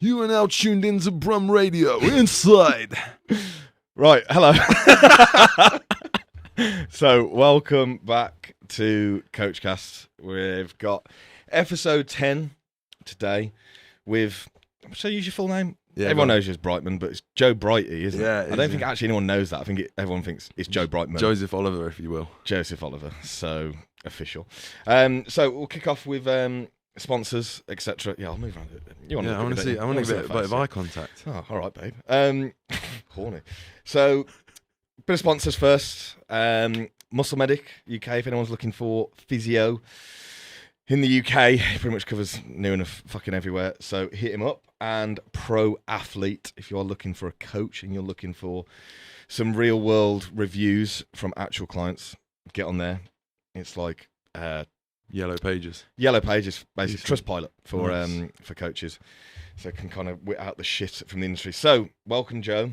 You are now tuned into Brum Radio Inside. Right, hello. So, welcome back to Coachcast. We've got episode 10 today with, shall I use your full name? Yeah, everyone knows you as Brightman, but it's Joe Brighty, isn't Yeah, it? I don't think actually anyone knows that. I think everyone thinks it's Joe Brightman. Joseph Oliver, if you will. Joseph Oliver, so official. So, we'll kick off with sponsors, etc. Yeah, I'll move around. You want I want to see. I want to get a bit of eye contact. Oh, all right, babe. Horny. So, bit of sponsors first. Muscle Medic UK, if anyone's looking for physio in the UK, he pretty much covers near enough fucking everywhere. So hit him up. And Pro Athlete, if you are looking for a coach and you're looking for some real world reviews from actual clients, get on there. It's like Yellow Pages. Yellow Pages, basically Decent. Trustpilot for coaches, so it can kind of wit out the shit from the industry. So, welcome, Joe.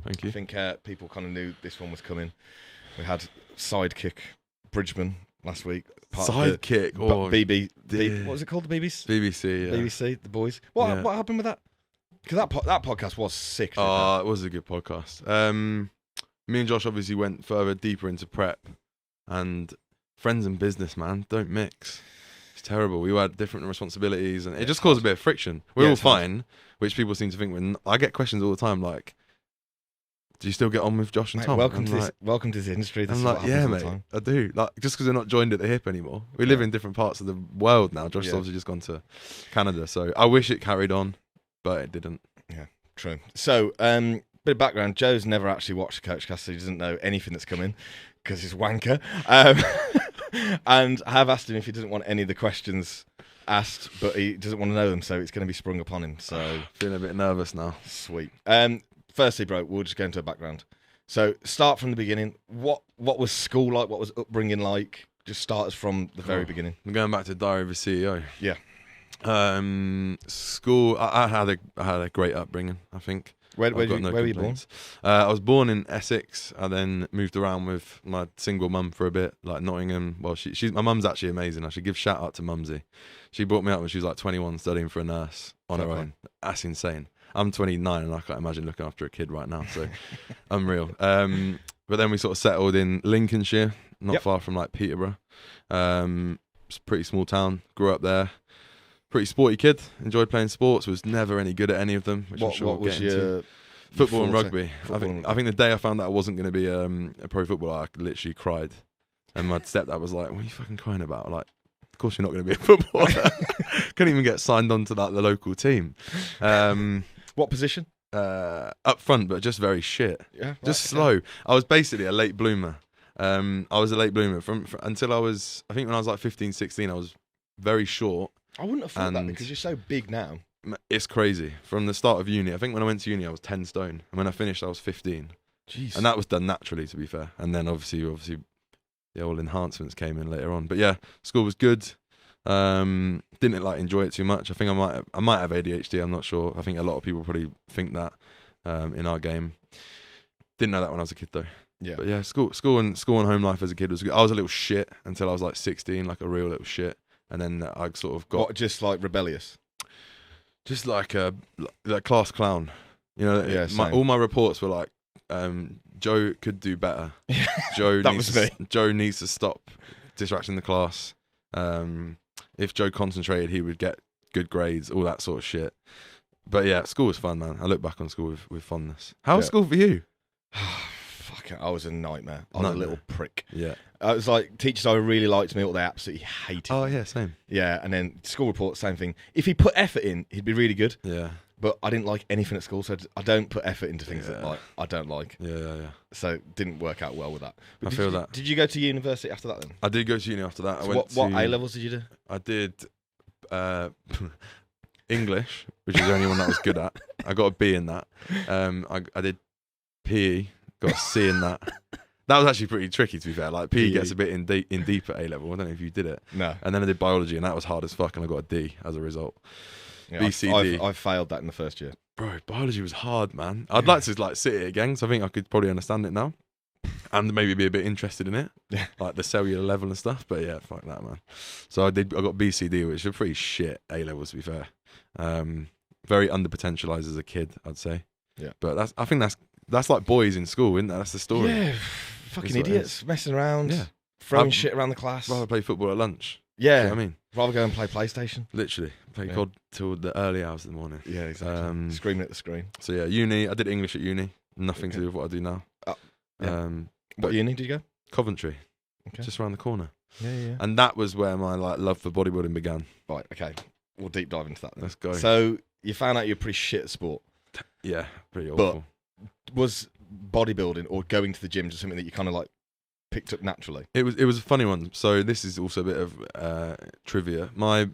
Thank you. I think people kind of knew this one was coming. We had Sidekick Bridgman last week. Sidekick. What was it called? The BBC? BBC, yeah. BBC, the boys. What happened with that? Because that podcast was sick. Oh, it was a good podcast. Me and Josh obviously went further, deeper into prep, and friends and business, man, don't mix. It's terrible. We had different responsibilities, and it just caused a bit of friction. We're all fine, which people seem to think. I get questions all the time, like, "Do you still get on with Josh and Mate, Tom?" welcome to this industry. This I'm is like, what happens yeah, all the mate, time. I do. Like, just because we're not joined at the hip anymore. We live in different parts of the world now. Josh's obviously just gone to Canada, so I wish it carried on, but it didn't. Yeah, true. So, bit of background. Joe's never actually watched Coachcast, so he doesn't know anything that's coming because he's wanker. And I have asked him if he doesn't want any of the questions asked, but he doesn't want to know them, so it's going to be sprung upon him. So Feeling a bit nervous now. sweet. Firstly, bro, we'll just go into a background. So start from the beginning. What was school like? What was upbringing like? Just start us from the very beginning. I'm going back to Diary of a CEO. Yeah. School. I had a great upbringing, I think. Where were you born? I was born in Essex. I then moved around with my single mum for a bit, like Nottingham. Well, she's my mum's actually amazing. I should give shout out to Mumsy. She brought me up when she was like 21, studying for a nurse on her own. That's insane. I'm 29 and I can't imagine looking after a kid right now. So unreal. But then we sort of settled in Lincolnshire, not far from like Peterborough. It's a pretty small town. Grew up there. Pretty sporty kid. Enjoyed playing sports. Was never any good at any of them. Which I'm sure what we'll was get into. your Football and rugby. Football I think the day I found out I wasn't going to be a pro footballer, I literally cried. And my stepdad was like, "What are you fucking crying about?" Like, of course you're not going to be a footballer. Couldn't even get signed on to the local team. What position? Up front, but just very shit. Yeah, right, Just slow. I was basically a late bloomer. I was a late bloomer from until I think when I was like 15, 16, I was very short. I wouldn't have thought that because you're so big now. It's crazy. From the start of uni, I think when I went to uni, I was 10 stone. And when I finished, I was 15. Jeez. And that was done naturally, to be fair. And then obviously, the old enhancements came in later on. But yeah, school was good. Didn't like enjoy it too much. I think I might have ADHD. I'm not sure. I think a lot of people probably think that in our game. Didn't know that when I was a kid though. Yeah. But yeah, school and home life as a kid was good. I was a little shit until I was like 16, like a real little shit. And then I sort of got just like rebellious, just like a class clown. You know, yeah. All my reports were like, Joe could do better. Joe needs to stop distracting the class. If Joe concentrated, he would get good grades, all that sort of shit. But yeah, school was fun, man. I look back on school with fondness. How was school for you? Fuck it, I was a nightmare. I was a little prick. Yeah. I was like, teachers either really liked me or they absolutely hated me. Oh yeah, same. Yeah, and then school report, same thing. If he put effort in, he'd be really good. Yeah. But I didn't like anything at school, so I don't put effort into things that like I don't like. Yeah. So it didn't work out well with that. But I feel that. Did you go to university after that then? I did go to uni after that. So what A levels did you do? I did English, which is the only one that I was good at. I got a B in that. I did PE, got a C in that. That was actually pretty tricky, to be fair. Like PE gets a bit in deep at A level. I don't know if you did it. No. And then I did biology, and that was hard as fuck, and I got a D as a result. Yeah, BCD. I failed that in the first year. Bro, biology was hard, man. I'd like to like sit it again, because I think I could probably understand it now, and maybe be a bit interested in it, like the cellular level and stuff. But yeah, fuck that, man. So I got BCD, which is a pretty shit A levels, to be fair. very under-potentialized as a kid, I'd say. Yeah. But I think that's like boys in school, isn't that? That's the story. Yeah, fucking idiots, messing around, Yeah. throwing shit around the class. Rather play football at lunch. Yeah. Do you know what I mean? Rather go and play PlayStation. Literally. Play COD till the early hours of the morning. Yeah, exactly. Screaming at the screen. So yeah, uni. I did English at uni. Nothing to do with what I do now. Yeah. What uni did you go? Coventry. Okay. Just around the corner. Yeah. And that was where my like love for bodybuilding began. Right, okay. We'll deep dive into that then. Let's go. So you found out you're pretty shit at sport. Yeah, pretty awful. But was bodybuilding or going to the gym just something that you kind of like picked up naturally? It was a funny one. So this is also a bit of trivia. My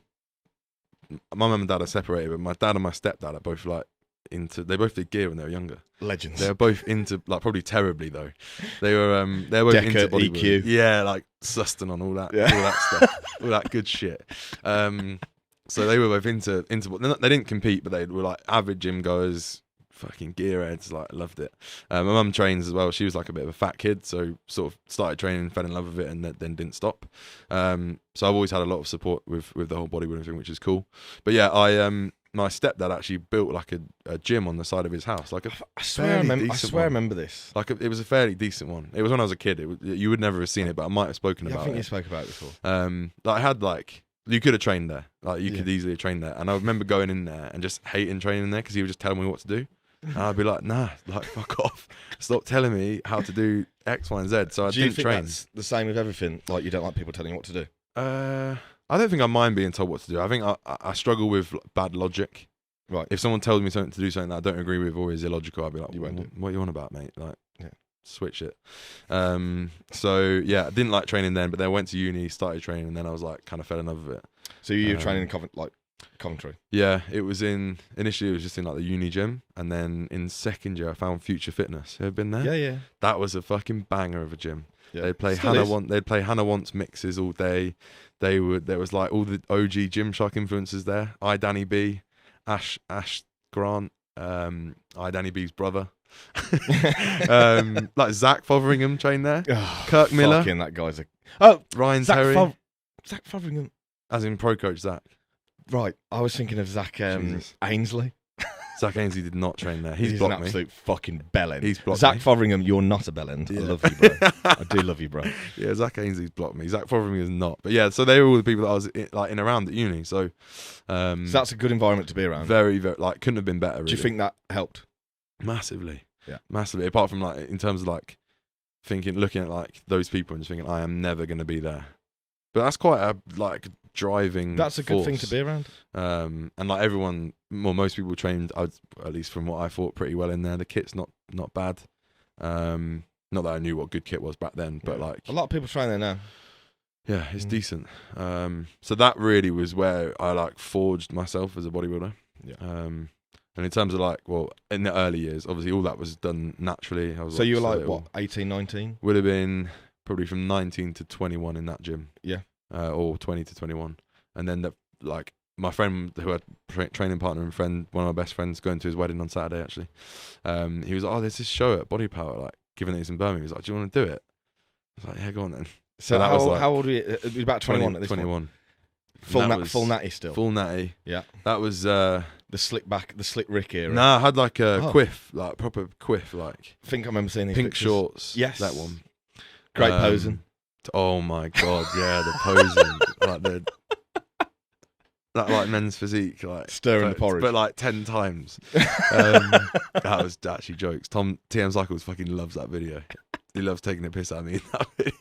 mum and dad are separated, but my dad and my stepdad are both like they both did gear when they were younger. Legends. They were both into, like, probably terribly though. They were both Deca, into bodybuilding. EQ. Yeah, like Sustain on all that stuff, all that good shit. So they were both into. They didn't compete, but they were like avid gym goers, fucking gearheads. Like, loved it. My mum trains as well. She was like a bit of a fat kid, so sort of started training, fell in love with it, and then didn't stop. So I've always had a lot of support with the whole bodybuilding thing, which is cool. But yeah, my stepdad actually built like a gym on the side of his house. Like I swear I remember this. Like it was a fairly decent one. It was when I was a kid. You would never have seen it, but I might have spoken about it. I think you spoke about it before. Like I had like, you could have trained there. Like you could easily have trained there. And I remember going in there and just hating training there because he would just tell me what to do. And I'd be like, nah, like fuck off. Stop telling me how to do X, Y, and Z. So I didn't train. Do you think that's the same with everything? Like you don't like people telling you what to do? I don't think I mind being told what to do. I think I struggle with bad logic. Right. If someone tells me something to do something that I don't agree with or is illogical, I'll be like, you won't do. What are you on about, mate? Like, switch it. So yeah, I didn't like training then, but then I went to uni, started training, and then I was like, kind of fell in love with it. So you were training in Coventry? Yeah, initially it was just in like the uni gym, and then in second year I found Future Fitness. Have you been there? Yeah. That was a fucking banger of a gym. Yeah. They'd play Hannah Wants mixes all day. There was like all the OG Gymshark influencers there. Danny B, Ash Grant, Danny B's brother. Like Zach Fotheringham trained there. Kirk Miller. Fucking that guy's Ryan Zach Terry. Zach Fotheringham. As in pro coach Zach. Right. I was thinking of Zach Ainsley. Zach Ainsley did not train there. He's an blocked me. Absolute fucking bellend. He's blocked Zach me. Fotheringham, you're not a bellend. I love you, bro. I do love you, bro. Yeah, Zach Ainsley's blocked me. Zach Fotheringham is not. But yeah, so they were all the people that I was in and around at uni. So that's a good environment to be around. Very, very, like, couldn't have been better. Really. Do you think that helped? Massively. Yeah. Massively. Apart from like in terms of like looking at like those people and just thinking, I am never going to be there. But that's quite a like driving. That's a good thing to be around. And like everyone, most people trained, at least from what I thought, pretty well in there. The kit's not bad. Not that I knew what good kit was back then, but like a lot of people train there now. Yeah, it's decent. So that really was where I like forged myself as a bodybuilder. Yeah. And in terms of like, well, in the early years, obviously all that was done naturally. So you were like, what, 18, 19? Would have been probably from 19 to 21 in that gym. Yeah. Or 20 to 21. And then like my friend who had training partner and friend, one of my best friends, going to his wedding on Saturday actually. He was like, there's this show at Body Power, like giving it in Birmingham. He was like, do you want to do it? I was like, yeah, go on then. So that was like, how old were you? It was about 21 at this 21. Point. Full natty still. Full natty. Yeah. That was the slick Rick era. Nah, I had like a quiff, like proper quiff, like I think I remember seeing these pink pictures. shorts. Yes. That one. Great posing. Oh my god, yeah, the posing. Like that like men's physique, like stirring the porridge. But like 10 times. That was actually jokes. TM Cycles fucking loves that video. He loves taking a piss at me in that video.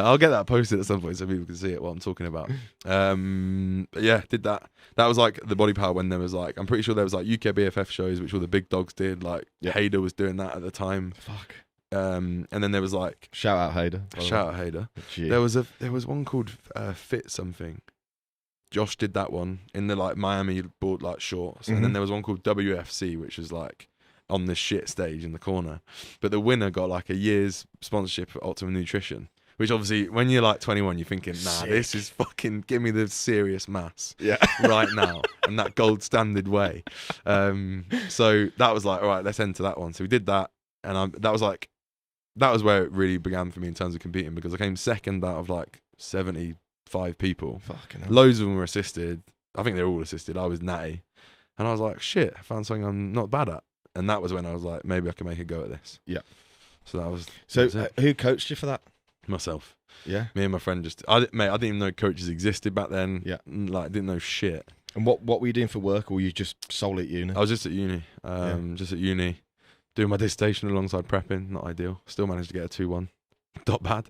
I'll get that posted at some point so people can see it what I'm talking about. But yeah, did that. That was like the Body Power when there was like, I'm pretty sure there was like UK BFF shows which all the big dogs did. Like Hader was doing that at the time. Fuck. And then there was like shout out Hader. Gee. There was one called Fit Something. Josh did that one in the like Miami board like shorts, and then there was one called WFC, which was like on this shit stage in the corner. But the winner got like a year's sponsorship at Optimum Nutrition, which obviously when you're like 21, you're thinking, nah, this is fucking give me the serious mass right now, and that gold standard way. So that was like, all right, let's enter that one. So we did that, and that was where it really began for me in terms of competing, because I came second out of like 75 people. Fucking hell. Loads of them were assisted. I think they were all assisted. I was natty. And I was like, shit, I found something I'm not bad at. And that was when I was like, maybe I can make a go at this. Yeah. So that was. So that was it. who coached you for that? Myself. Yeah. Me and my friend I didn't even know coaches existed back then. Yeah. Like, didn't know shit. And what were you doing for work, or were you just solely at uni? I was just at uni. Just at uni, doing my dissertation alongside prepping. Not ideal. Still managed to get a 2-1. Not bad.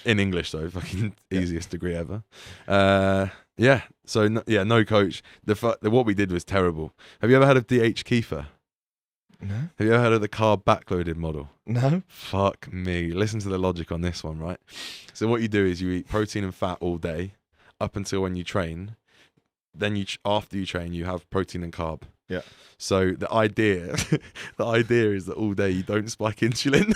In English though, fucking easiest degree ever. Yeah. So no coach. What we did was terrible. Have you ever heard of D.H. Kiefer? No. Have you ever heard of the carb backloaded model? No. Fuck me. Listen to the logic on this one, right? So what you do is you eat protein and fat all day up until when you train. Then after you train, you have protein and carb. Yeah. So the idea is that all day you don't spike insulin.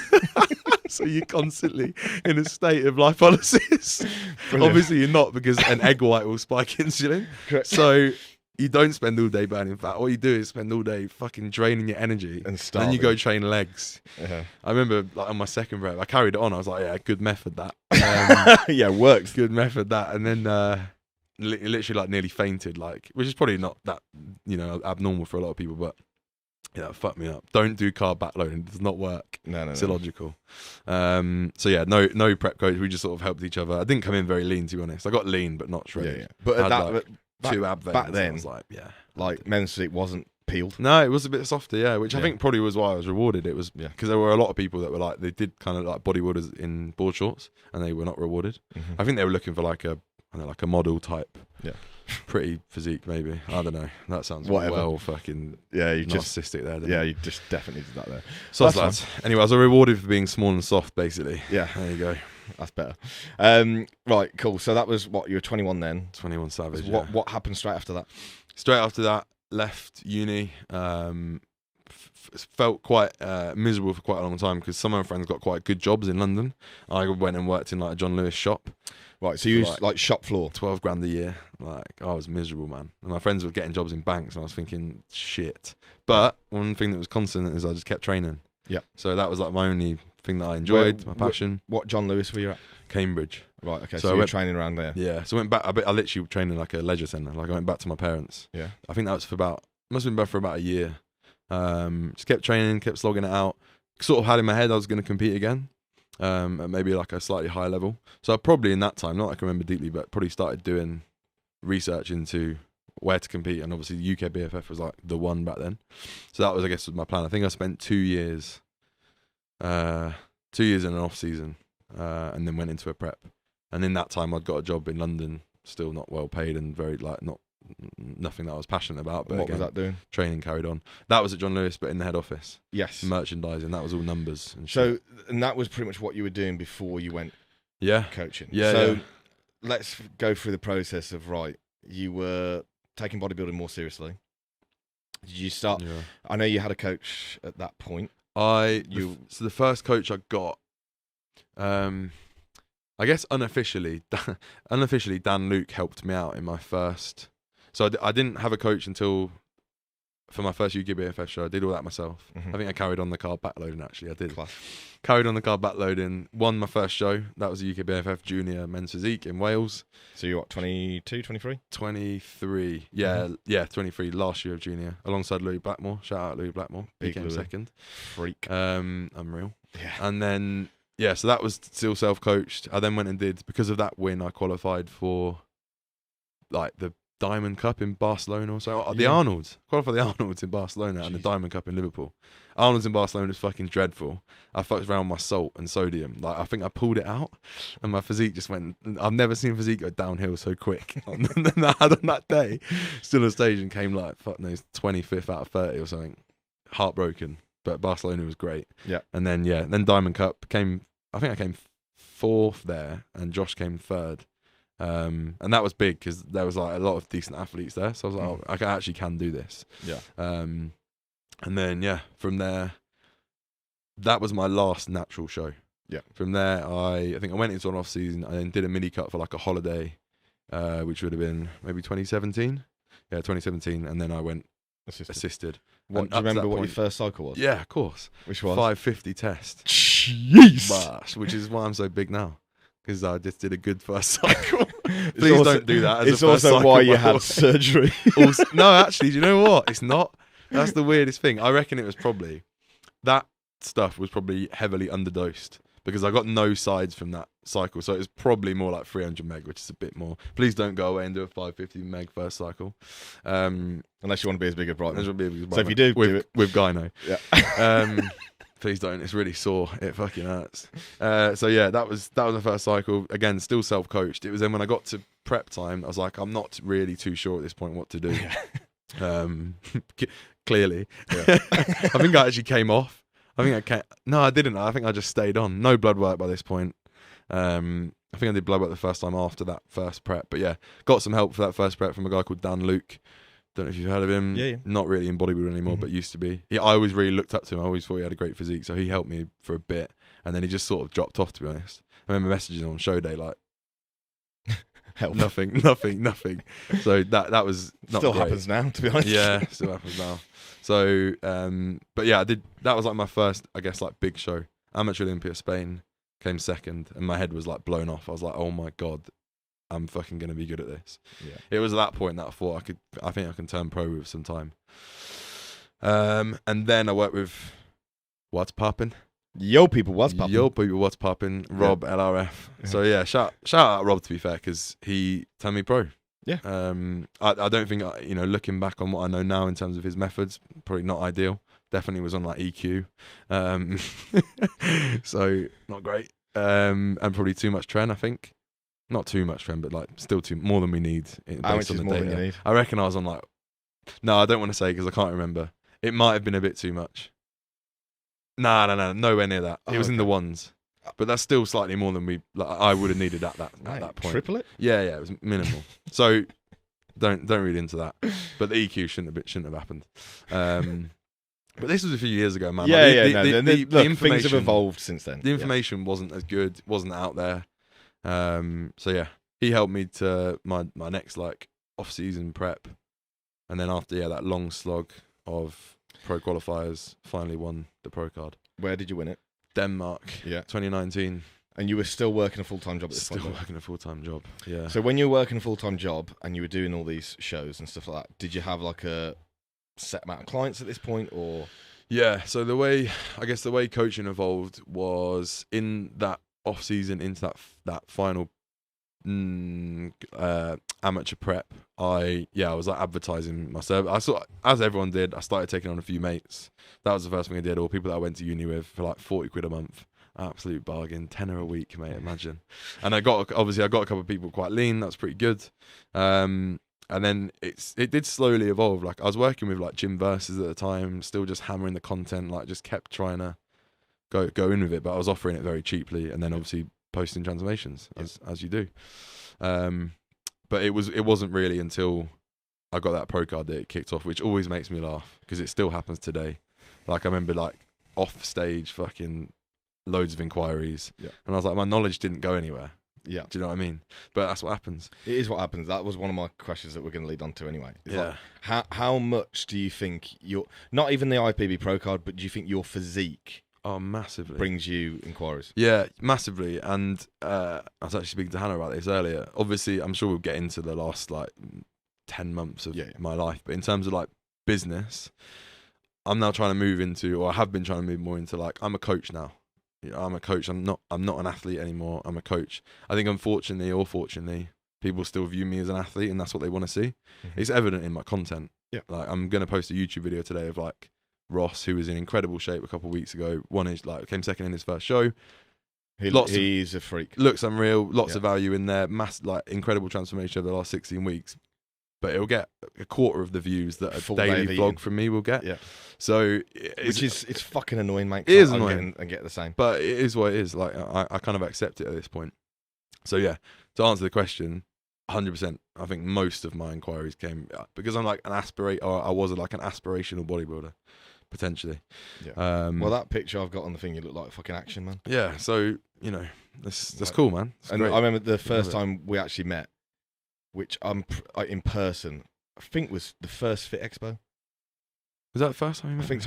So you're constantly in a state of lipolysis. Brilliant. Obviously you're not, because an egg white will spike insulin. Correct. So you don't spend all day burning fat. All you do is spend all day fucking draining your energy. And starving. Then you go train legs. Uh-huh. I remember like on my second rep, I carried it on. I was like, yeah, good method that. Yeah, works. Good method that. And then literally like nearly fainted, like, which is probably not that, abnormal for a lot of people, but yeah, fuck me up. Don't do carb backloading. It does not work. No. It's illogical. So yeah, no prep coach. We just sort of helped each other. I didn't come in very lean, to be honest. I got lean, but not shredded. Yeah. But I at had, that, two ab veins. back then, I was like, yeah. Like men's physique wasn't peeled. No, it was a bit softer, yeah, which I Yeah. think probably was why I was rewarded. It was because there were a lot of people that were like, they did kind of like bodybuilders in board shorts, and they were not rewarded. Mm-hmm. I think they were looking for like a model type. Yeah. Pretty physique, maybe. I don't know. That sounds Whatever. well fucking you just narcissistic there. Didn't you just definitely did that there. So That's lads. Anyway, I was rewarded for being small and soft, basically. Yeah, There you go. that's better. Right, cool. So that was what, you were 21 then. 21 savage. So Yeah. what happened straight after that? Straight after that, left uni. Felt quite miserable for quite a long time because some of my friends got quite good jobs in London. I went and worked in like a John Lewis shop. Right, so you used like shop floor. 12 grand a year. Like, I was miserable, man. And my friends were getting jobs in banks, and I was thinking, shit. But one thing that was constant is I just kept training. Yeah. So that was like my only thing that I enjoyed, my passion. What John Lewis were you at? Cambridge. Right, okay. So So I you were went- training around there. Yeah. So I went back. I literally trained in like a leisure centre. Like I went back to my parents. Yeah. I think that was must have been back for about a year. Just kept training, kept slogging it out. Sort of had in my head I was going to compete again. At maybe like a slightly higher level. So I probably in that time, not I can remember deeply, but probably started doing research into where to compete, and obviously the UK BFF was like the one back then. So that was, I guess, was my plan. I think I spent 2 years, 2 years in an off season, and then went into a prep. And in that time, I'd got a job in London, still not well paid and very like nothing that I was passionate about. But What again, was that doing? training carried on. That was at John Lewis, but in the head office, Yes. merchandising. That was all numbers and shit. So, and that was pretty much what you were doing before you went Yeah. coaching. Yeah, So yeah. let's go through the process of, right, you were taking bodybuilding more seriously. Did you start? Yeah. I know you had a coach at that point. So the first coach I got, I guess unofficially, Dan Luke helped me out in my first. So I didn't have a coach until for my first UK BFF show. I did all that myself. Mhm. I think I carried on the carb backloading. Actually, I did. Class. Carried on the carb backloading. Won my first show. That was the UK BFF Junior Men's Physique in Wales. So you're what, 22, 23? 23. Yeah, 23. Last year of junior, alongside Louis Blackmore. Shout out Louis Blackmore. Big Became Louis. second. Freak. Unreal. Yeah. And then, yeah, so that was still self-coached. I then went and did, because of that win, I qualified for like the Diamond Cup in Barcelona or so. The Yeah. Arnolds. Qualified for the Arnolds in Barcelona and the Jeez. Diamond Cup in Liverpool. Arnolds in Barcelona is fucking dreadful. I fucked around with my salt and sodium. Like, I think I pulled it out and my physique just went, I've never seen physique go downhill so quick. And then I had on that day, still on stage and came like, fuck knows, 25th out of 30 or something. Heartbroken. But Barcelona was great. Yeah. And then, then Diamond Cup I think I came fourth there and Josh came third. And that was big because there was like a lot of decent athletes there. So I was like, oh, I actually can do this. Yeah. And then, from there, that was my last natural show. Yeah. From there, I think I went into an off season and then did a mini cut for like a holiday, which would have been maybe 2017. Yeah, 2017. And then I went assisted. What, And do you up to remember that what your point- first cycle was? Yeah, of course. Which was? 550 test. Jeez. Which is why I'm so big now. Because I just did a good first cycle. Please don't do that. It's also why you had surgery. No, actually, do you know what? It's not. That's the weirdest thing. I reckon it was probably that stuff was probably heavily underdosed because I got no sides from that cycle. So it was probably more like 300 meg, which is a bit more. Please don't go away and do a 550 meg first cycle. Unless you want to be as big as Brightman. So if you do with, do it. With Gyno. Yeah. Please don't. It's really sore. It fucking hurts. So yeah, that was the first cycle. Again, still self-coached. It was then when I got to prep time, I was like, I'm not really too sure at this point what to do. Clearly. Yeah. I think I actually came off. No, I didn't. I think I just stayed on. No blood work by this point. I think I did blood work the first time after that first prep. But yeah, got some help for that first prep from a guy called Dan Luke. Don't know if you've heard of him. Yeah. Not really in bodybuilding anymore, but used to be. I always really looked up to him. I always thought he had a great physique. So he helped me for a bit. And then he just sort of dropped off, to be honest. I remember messaging on show day like, help. Nothing. So that was not still great. Happens now, to be honest. Yeah, still happens now. So, but yeah, that was like my first, I guess, like big show. Amateur Olympia Spain came second, and my head was like blown off. I was like, oh my God, I'm fucking going to be good at this. Yeah. It was at that point that I thought I think I can turn pro with some time. And then I worked with What's Poppin'. Yo people, what's poppin'? Rob, LRF. Yeah. So yeah, shout out Rob, to be fair, because he turned me pro. Yeah. I don't think, looking back on what I know now in terms of his methods, probably not ideal. Definitely was on like EQ. So not great. And probably too much trend, I think. Not too much trend, but like still more than we need. How much is more than you need? I reckon I was on like, no, I don't want to say because I can't remember. It might have been a bit too much. No, nowhere near that. It was in the ones. But that's still slightly more than I would have needed at that point. Triple it? Yeah, it was minimal. So don't read into that. But the EQ shouldn't have happened. But this was a few years ago, man. The information, things have evolved since then. The information wasn't as good, wasn't out there. So yeah, he helped me to my next like off-season prep, and then after that long slog of pro qualifiers, finally won the pro card. Where did you win it? Denmark. Yeah, 2019. And you were still working a full-time job at this point? Still working a full-time job, yeah. So when you were working a full-time job and you were doing all these shows and stuff like that, did you have like a set amount of clients at this point, or? Yeah, so the way coaching evolved was in that off-season into that final amateur prep. I was like advertising my service. I saw, as everyone did, I started taking on a few mates. That was the first thing I did, or people that I went to uni with, for like 40 quid a month. Absolute bargain, tenner a week, mate, imagine. And I got a couple of people quite lean. That's pretty good. And then it did slowly evolve. Like I was working with like Gym Versus at the time, still just hammering the content, like just kept trying to go in with it, but I was offering it very cheaply, and then obviously posting transformations as you do. But it wasn't really until I got that pro card that it kicked off, which always makes me laugh because it still happens today. Like I remember like off stage fucking loads of inquiries, and I was like, my knowledge didn't go anywhere. Yeah, do you know what I mean? But that's what happens. It is what happens. That was one of my questions that we're going to lead on to anyway. It's like, how much do you think not even the IPB pro card, but do you think your physique? Oh, massively. Brings you inquiries. Yeah, massively. And I was actually speaking to Hannah about this earlier. Obviously, I'm sure we'll get into the last like 10 months of my life. But in terms of like business, I'm now trying to move into, or I have been trying to move more into like, I'm a coach now. I'm a coach. I'm not an athlete anymore. I'm a coach. I think unfortunately or fortunately, people still view me as an athlete, and that's what they want to see. Mm-hmm. It's evident in my content. Yeah. Like I'm going to post a YouTube video today of like Ross, who was in incredible shape a couple of weeks ago, came second in his first show. He's a freak. Looks unreal. Lots of value in there. Incredible transformation over the last 16 weeks. But it'll get a quarter of the views that a daily vlog from me will get. Yeah. So it's fucking annoying, mate. It is annoying and get the same. But it is what it is. Like I kind of accept it at this point. So yeah, to answer the question, 100%. I think most of my inquiries came because I'm like I was like an aspirational bodybuilder. Potentially. Yeah. Well, that picture I've got on the thing, you look like fucking action, man. Yeah. So that's cool, man. And great. I remember the first time we actually met, which I'm in person. I think was the first Fit Expo. Was that the first time you met? I think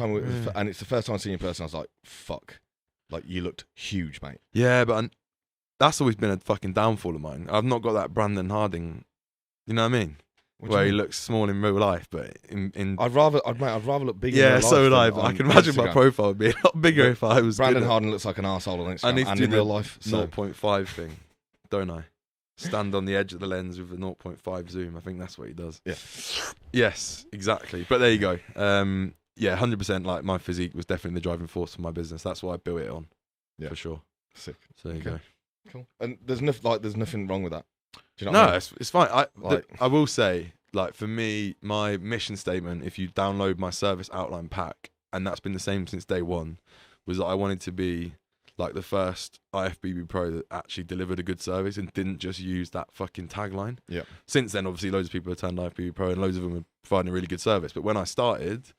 and it's the first time I seen you in person. I was like, fuck, like you looked huge, mate. Yeah, but that's always been a fucking downfall of mine. I've not got that Brandon Harding, you know what I mean? What do Where you he mean? looks small in real life, but in I'd rather look bigger. in yeah, real so would I. life But than I can on imagine my Instagram. profile would be a lot bigger But if I was Brandon good at- Harden looks like an arsehole on I Instagram need to and do in the real life. So 0.5 thing, don't I? Stand on the edge of the lens with a 0.5 zoom. I think that's what he does. Yeah. Yes, exactly. But there you go. Yeah, 100%. Like my physique was definitely the driving force for my business. That's what I built it on, Yeah. for sure. sick. So there you Okay. go. Cool. And there's nothing wrong with that. Do you know what I No, mean? it's fine. Like- I will say, like for me, my mission statement, if you download my service outline pack, and that's been the same since day one, was that I wanted to be like the first IFBB pro that actually delivered a good service and didn't just use that fucking tagline. Yeah. Since then, obviously, loads of people have turned IFBB pro and loads of them are providing a really good service. But when I started,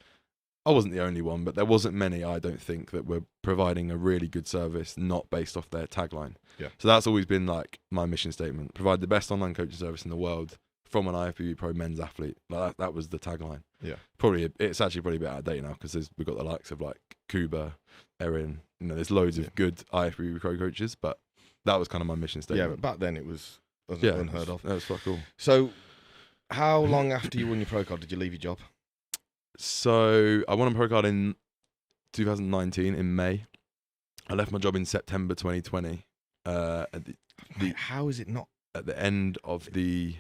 I wasn't the only one, but there wasn't many, I don't think, that were providing a really good service not based off their tagline. Yeah. So that's always been like my mission statement: provide the best online coaching service in the world from an IFBB pro men's athlete. Like that was the tagline. Yeah. It's actually probably a bit out of date now because we've got the likes of like Kuba, Erin. You know, there's loads of good IFBB pro coaches, but that was kind of my mission Yeah, statement. but back then it was unheard of. That was fuck cool. So, how long after you won your pro card did you leave your job? So I won a pro card in 2019 in May. I left my job in September 2020. At Mate, how is it not? at the end of the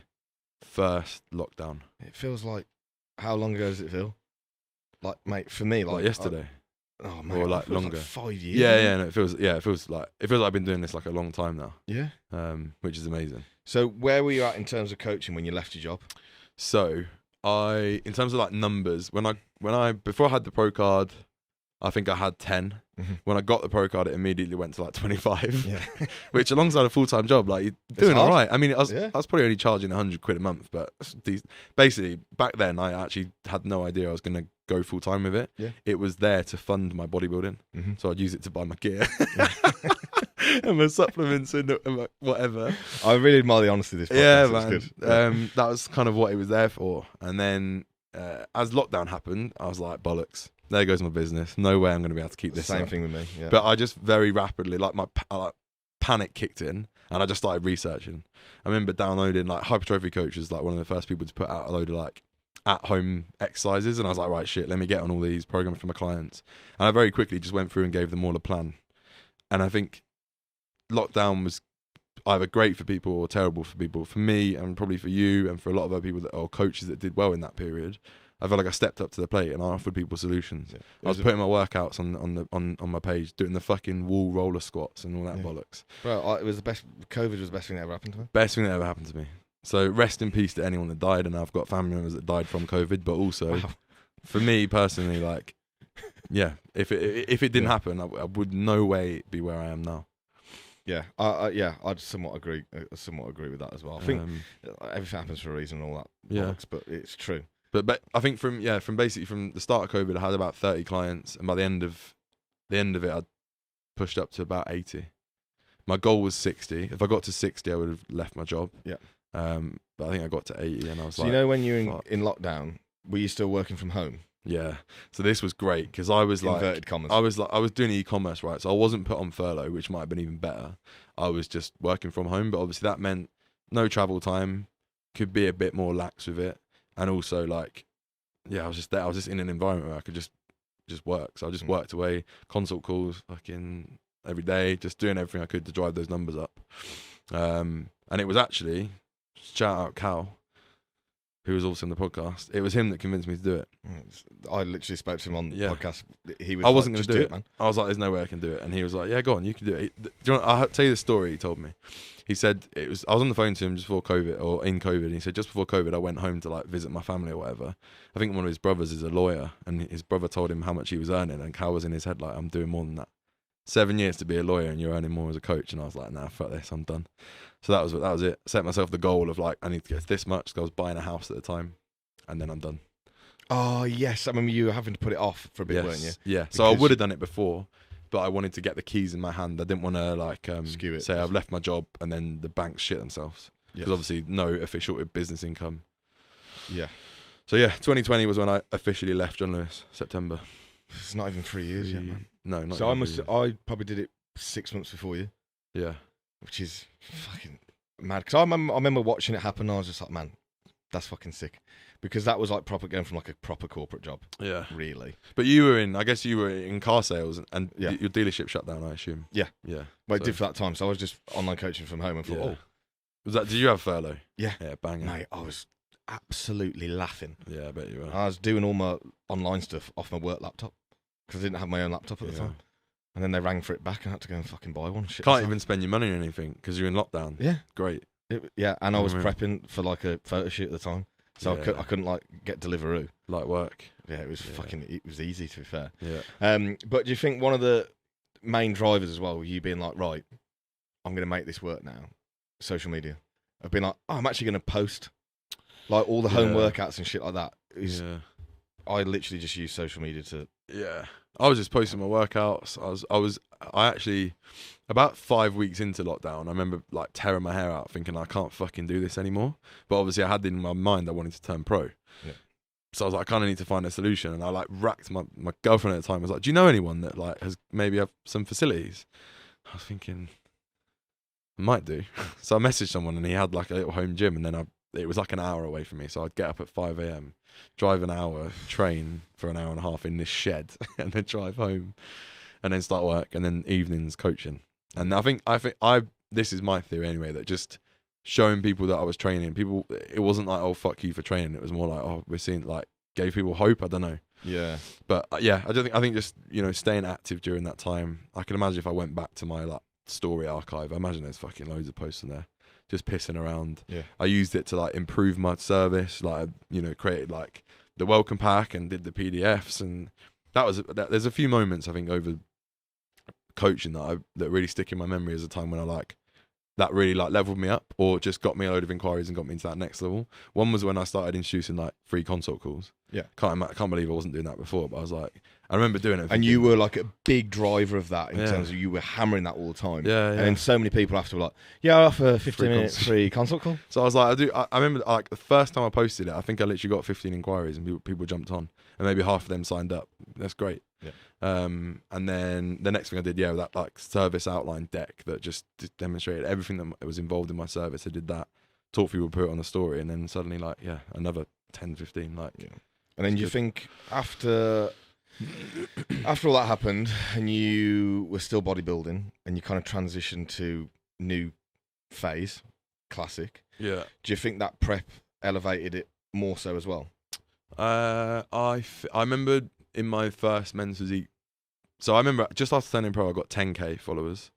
first lockdown, It feels like, how long ago does it feel? Like, mate, for me, like yesterday. oh man, or like it feels longer. 5 years. Yeah. No, it feels like I've been doing this like a long time now. Yeah. Which is amazing. So, where were you at in terms of coaching when you left your job? So in terms of like numbers, when I before I had the pro card, I think I had 10. Mhm. When I got the pro card, it immediately went to like 25. Yeah. Which alongside a full-time job, like you're doing all hard. right. I mean, I Yeah. was probably only charging 100 quid a month, but basically back then I actually had no idea I was going to go full-time with it. Yeah. It was there to fund my bodybuilding. Mhm. So I'd use it to buy my gear and my supplements and whatever. I really admire the honesty of this podcast. Yeah, It's man. good. Yeah. That was kind of what it was there for. And then as lockdown happened, I was like, bollocks. There goes my business. No way I'm going to be able to keep this Same up. thing with me. Yeah. But I just very rapidly, like panic kicked in, and I just started researching. I remember downloading like Hypertrophy Coach was like one of the first people to put out a load of like at-home exercises, and I was like, right, shit, let me get on all these programs for my clients. And I very quickly just went through and gave them all a plan. And I think lockdown was either great for people or terrible for people. For me, and probably for you, and for a lot of other people that are coaches that did well in that period, I felt like I stepped up to the plate and I offered people solutions. Yeah. I was putting my workouts on my page, doing the fucking wall roller squats and all that bollocks. Bro, it was the best. COVID was the best thing that ever happened to me. Best thing that ever happened to me. So rest in peace to anyone that died, and I've got family members that died from COVID. But also, Wow. for me personally, like, yeah, if it didn't happen, I would no way be where I am now. Yeah, I somewhat agree. Somewhat agree with that as well. I think everything happens for a reason and all that. Yeah. Bollocks, but it's true. But I think from the start of COVID, I had about 30 clients, and by the end of it, I'd pushed up to about 80. My goal was 60. If I got to 60, I would have left my job. Yeah. But I think I got to 80, and I was So like, you know, when you're fuck. in lockdown, were you still working from home? Yeah. So this was great because I was like, Inverted commas. I was doing e-commerce, right? So I wasn't put on furlough, which might have been even better. I was just working from home, but obviously that meant no travel time, could be a bit more lax with it, and also like, yeah, I was just there. I was just in an environment where I could just work. So I just worked away, consult calls, fucking every day, just doing everything I could to drive those numbers up. And it was actually, shout out Cal, who was also in the podcast. It was him that convinced me to do it. I literally spoke to him on the Yeah. podcast. He was I wasn't like, going to just do it, man. I was like, there's no way I can do it. And he was like, yeah, go on, you can do it. Do you want, I'll tell you the story he told me. He said, I was on the phone to him just before COVID, or in COVID, and he said, just before COVID, I went home to like visit my family or whatever. I think one of his brothers is a lawyer, and his brother told him how much he was earning, and Cal was in his head like, I'm doing more than that. 7 years to be a lawyer and you're earning more as a coach. And I was like, nah, fuck this, I'm done. So that was it. Set myself the goal of like, I need to get this much. So I was buying a house at the time, and then I'm done. Oh yes, I remember you were having to put it off for a bit, weren't you? Yeah. So I Because- would have done it before, but I wanted to get the keys in my hand. I didn't want to like Skew it. say I've left my job and then the banks shit themselves, because Yes. obviously no official business income. Yeah, So yeah, 2020 was when I officially left John Lewis. September. it's not even 3 years yet, man. No, not So even really. I probably did it 6 months before you. Yeah. which is fucking mad. Because I remember watching it happen. And I was just like, man, that's fucking sick. Because that was like proper going from like a proper corporate job. Yeah. Really. But I guess you were in car sales and your dealership shut down, I assume. Yeah. Yeah. Well, it did for that time. So I was just online coaching from home and thought, did you have furlough? Yeah. Yeah, bang. Mate, I was absolutely laughing. Yeah, I bet you were. I was doing all my online stuff off my work laptop because I didn't have my own laptop at the time. And then they rang for it back and I had to go and fucking buy one. Shit, Can't even spend your money on anything because you're in lockdown. Yeah. Great. And I was prepping for like a photo shoot at the time. So I couldn't like get Deliveroo. Like work. Yeah, it was it was easy to be fair. Yeah. But do you think one of the main drivers as well, you being like, right, I'm going to make this work now, social media, I've been like, I'm actually going to post like all the home workouts and shit like that. I literally just use social media to. Yeah. I was just posting my workouts. I actually, about 5 weeks into lockdown, I remember like tearing my hair out thinking I can't fucking do this anymore. But obviously I had in my mind I wanted to turn pro. Yeah. So I was like, I kind of need to find a solution. And I like racked my girlfriend at the time was like, do you know anyone that like has maybe have some facilities? I was thinking, I might do. So I messaged someone and he had like a little home gym and then it was like an hour away from me. So I'd get up at 5 a.m, drive an hour, train for an hour and a half in this shed and then drive home and then start work and then evenings coaching. And I think this is my theory anyway, that just showing people that I was training, people, it wasn't like, oh, fuck you for training. It was more like, oh, we're seeing, like, gave people hope. I don't know. Yeah. But I think just, staying active during that time. I can imagine if I went back to my like story archive, I imagine there's fucking loads of posts in there just pissing around. Yeah. I used it to like improve my service. Like, created like the welcome pack and did the PDFs. And there's a few moments I think over coaching that really stick in my memory as a time when that really like leveled me up or just got me a load of inquiries and got me into that next level. One was when I started introducing like free consult calls. Yeah. Can't believe I wasn't doing that before, but I was like, I remember doing it. And you were like a big driver of that in terms of you were hammering that all the time. Yeah. And then so many people after were like, yeah, I offer 15 minutes free consult call. So I was like, I remember like the first time I posted it, I think I literally got 15 inquiries and people jumped on and maybe half of them signed up. That's great. Yeah. And then the next thing I did, that like service outline deck that just demonstrated everything that was involved in my service. I did that, taught people to put it on the story, and then suddenly like, another 10, 15, like. Yeah. And then you think after all that happened and you were still bodybuilding and you kind of transitioned to new phase, classic. Yeah. Do you think that prep elevated it more so as well? I remember in my first men's physique. So I remember just after turning pro, I got 10k followers,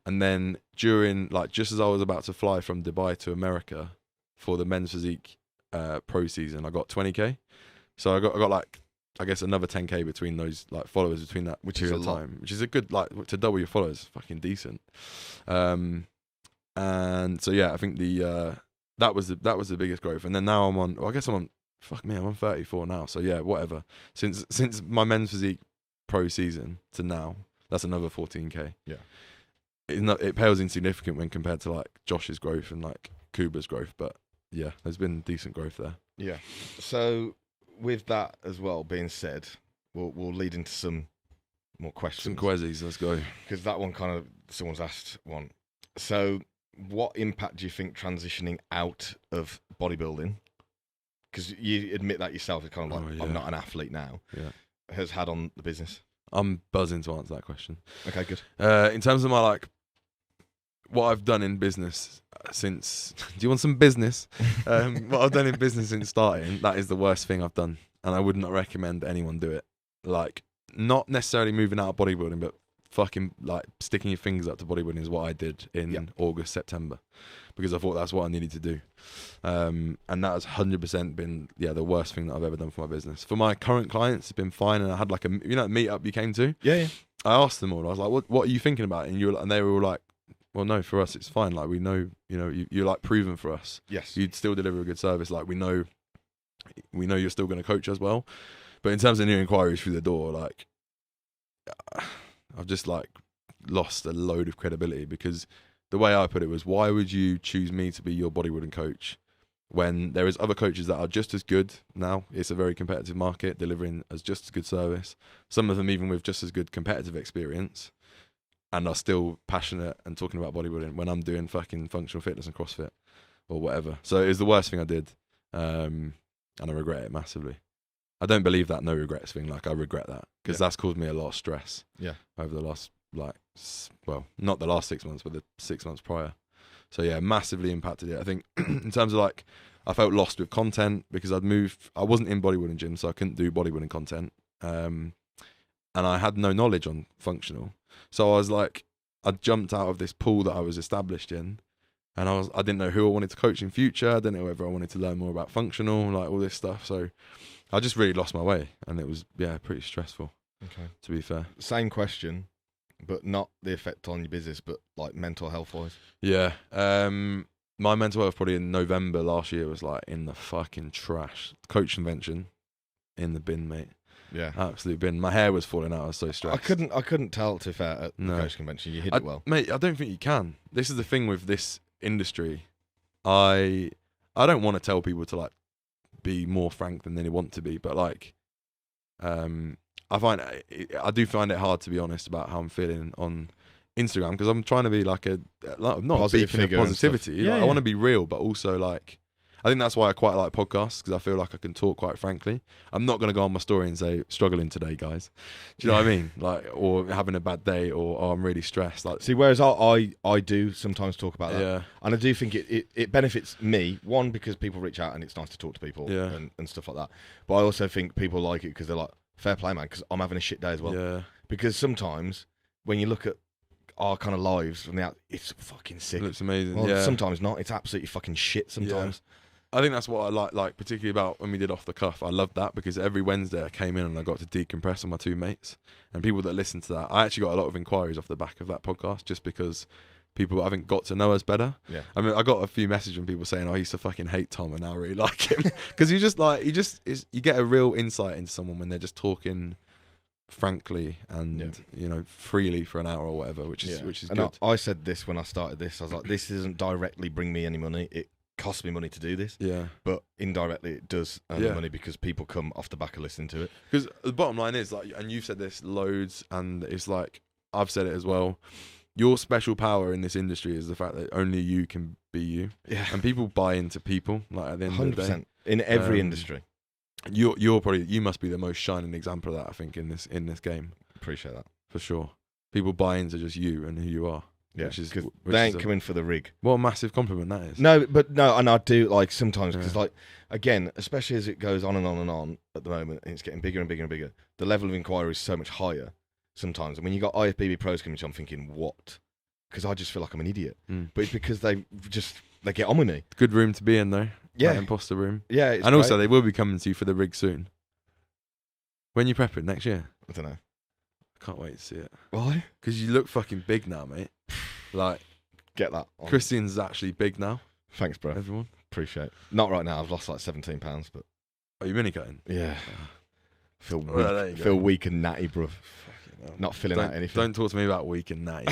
and then during just as I was about to fly from Dubai to America for the men's physique pro season, I got 20k. So I got like I guess another 10k between those like followers between that period of time, which is a good to double your followers, fucking decent. And so I think that was the biggest growth. And then now I'm on 34 now. So whatever. Since my men's physique pro season to now, that's another 14k. Yeah. It pales insignificant when compared to like Josh's growth and like Kuba's growth, but there's been decent growth there. Yeah. So with that as well being said, we'll lead into some more questions. Some quezzies, let's go. Because that one kind of someone's asked one. So what impact do you think transitioning out of bodybuilding, because you admit that yourself, it's kind of like, I'm not an athlete now, has had on the business? I'm buzzing to answer that question. Okay, good. In terms of my what I've done in business since, do you want some business? What I've done in business since starting, that is the worst thing I've done. And I would not recommend anyone do it. Like, not necessarily moving out of bodybuilding, but fucking like sticking your fingers up to bodybuilding is what I did in August, September, because I thought that's what I needed to do. And that has 100% been the worst thing that I've ever done for my business. For my current clients, it's been fine. And I had like a meetup you came to. Yeah. I asked them all. I was like, "What are you thinking about?" And they were all like, "Well, no, for us it's fine. Like we know, you're like proven for us. Yes, you'd still deliver a good service. Like we know you're still going to coach as well. But in terms of new inquiries through the door, like I've just like lost a load of credibility, because the way I put it was, why would you choose me to be your bodybuilding coach when there is other coaches that are just as good now? It's a very competitive market, delivering as just as good service, some of them even with just as good competitive experience, and are still passionate and talking about bodybuilding when I'm doing fucking functional fitness and CrossFit or whatever. So it was the worst thing I did, and I regret it massively. I don't believe that no regrets thing. Like, I regret that because that's caused me a lot of stress. Yeah. Over the last, like, well, not the last 6 months, but the 6 months prior. So yeah, massively impacted it. I think in terms of like, I felt lost with content because I'd moved. I wasn't in bodybuilding gym, so I couldn't do bodybuilding content. And I had no knowledge on functional. So I was like, I jumped out of this pool that I was established in, and I didn't know who I wanted to coach in future. I didn't know whether I wanted to learn more about functional, like all this stuff. So I just really lost my way, and it was pretty stressful. Okay. To be fair. Same question, but not the effect on your business, but like mental health wise. Yeah. My mental health probably in November last year was like in the fucking trash. Coach convention in the bin, mate. Yeah. Absolute bin. My hair was falling out. I was so stressed. I couldn't tell, to be fair, at the coach convention. You hit it well. Mate, I don't think you can. This is the thing with this industry. I don't want to tell people to like be more frank than they want to be, but like I do find it hard to be honest about how I'm feeling on Instagram, because I'm trying to be like not Positive beacon of positivity. Yeah, I want to be real, but also like, I think that's why I quite like podcasts, because I feel like I can talk quite frankly. I'm not going to go on my story and say struggling today, guys. Do you know what I mean? Like, or having a bad day, or oh, I'm really stressed. Like, see, whereas I do sometimes talk about that, yeah, and I do think it benefits me, one, because people reach out and it's nice to talk to people, yeah, and stuff like that. But I also think people like it because they're like, fair play, man, because I'm having a shit day as well. yeah. Because sometimes when you look at our kind of lives from the out, it's fucking sick. It looks amazing. Well, yeah. Sometimes not. It's absolutely fucking shit sometimes. I think that's what I like particularly about when we did Off the Cuff. I loved that because every Wednesday I came in and I got to decompress with my two mates. And people that listened to that, I actually got a lot of inquiries off the back of that podcast, just because people haven't got to know us better. Yeah. I mean, I got a few messages from people saying, "Oh, I used to fucking hate Tom and now I really like him," because you get a real insight into someone when they're just talking frankly and freely for an hour or whatever, which is and good. I said this when I started this. I was like, this doesn't directly bring me any money. It costs me money to do this. Yeah. But indirectly it does earn money because people come off the back of listening to it. Because the bottom line is, like, and you've said this loads, and it's like I've said it as well, your special power in this industry is the fact that only you can be you. Yeah. And people buy into people, like, at the end 100%. Of the day. In every industry. You must be the most shining example of that, I think, in this game. Appreciate that. For sure. People buy into just you and who you are. Yeah, because they ain't coming for the rig. What a massive compliment that is. No, and I do, like, sometimes, because, like, again, especially as it goes on and on and on at the moment, and it's getting bigger and bigger and bigger, the level of inquiry is so much higher sometimes. And when you got IFBB pros coming to, I'm thinking, what? Because I just feel like I'm an idiot. But it's because they get on with me. Good room to be in, though. Yeah. That imposter room. Yeah, it's and great. Also, they will be coming to you for the rig soon. When you prepping? Next year? I don't know. Can't wait to see it. Why? Because you look fucking big now, mate. Like, get that on. Christian's actually big now. Thanks, bro. Everyone. Appreciate it. Not right now. I've lost like 17 pounds, but. Are you mini cutting? Yeah. Feel weak and natty, bro. Not filling out anything. Don't talk to me about weak and natty.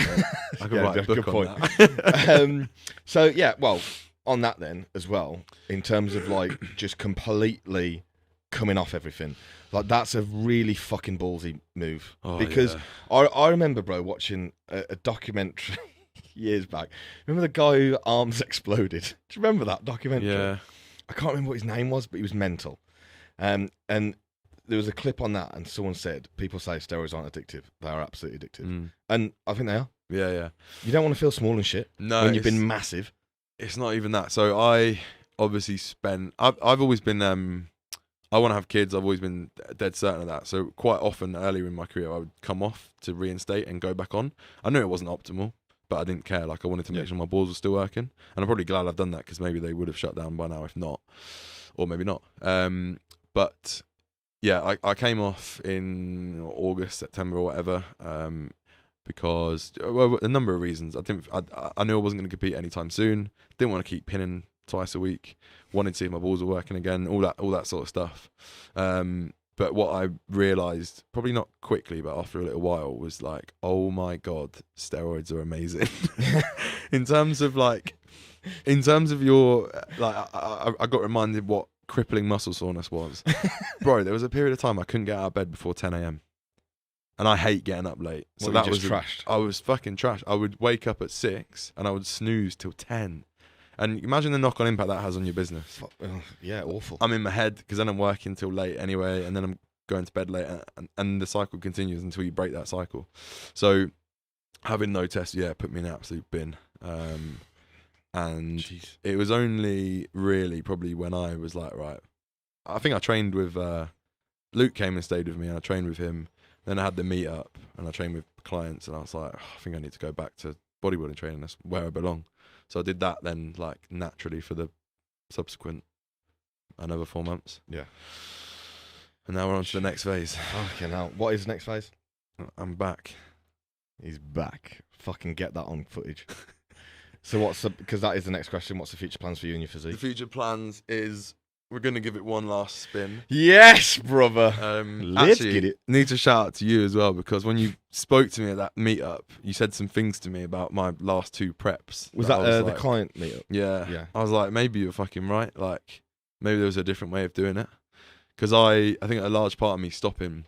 I could write a book on that. So yeah, well, on that then as well, in terms of like just completely coming off everything. Like, that's a really fucking ballsy move. Because I remember, bro, watching a documentary years back. Remember the guy whose arms exploded? Do you remember that documentary? Yeah. I can't remember what his name was, but he was mental. And there was a clip on that, and someone said, people say steroids aren't addictive. They are absolutely addictive. And I think they are. Yeah, yeah. You don't want to feel small and shit when you've been massive. It's not even that. So I obviously I've always been... I want to have kids. I've always been dead certain of that. So quite often earlier in my career, I would come off to reinstate and go back on. I knew it wasn't optimal, but I didn't care. Like, I wanted to make sure my balls were still working. And I'm probably glad I've done that, because maybe they would have shut down by now if not. Or maybe not. But yeah, I came off in August, September or whatever, because a number of reasons. I knew I wasn't going to compete anytime soon. Didn't want to keep pinning twice a week, wanted to see if my balls were working again, all that sort of stuff. But what I realised, probably not quickly, but after a little while, was like, oh my God, steroids are amazing. in terms of your, like, I got reminded what crippling muscle soreness was. Bro, there was a period of time I couldn't get out of bed before 10 a.m. and I hate getting up late. So What, that you was just trashed? I was fucking trash. I would wake up at 6 and I would snooze till 10. And imagine the knock-on impact that has on your business. Yeah, awful. I'm in my head because then I'm working till late anyway, and then I'm going to bed late, and the cycle continues until you break that cycle. So having no test, put me in an absolute bin. And Jeez. it was only really probably when I was like, right, I think I trained with Luke came and stayed with me, and I trained with him. Then I had the meet up, and I trained with clients, and I was like, I think I need to go back to bodybuilding training. That's where I belong. So I did that then, like, naturally for the subsequent another 4 months. Yeah. And now we're on to the next phase. Okay, now what is the next phase? I'm back. He's back. Fucking get that on footage. So because that is the next question. What's the future plans for you and your The physique? future plans is we're going to give it one last spin. Yes, brother. Let's Actually, get it. Need to shout out to you as well, because when you spoke to me at that meetup, you said some things to me about my last 2 preps. Was I that the like, client meetup? Yeah. Yeah. I was like, maybe you're fucking right. Like, maybe there was a different way of doing it. Because I think a large part of me stopping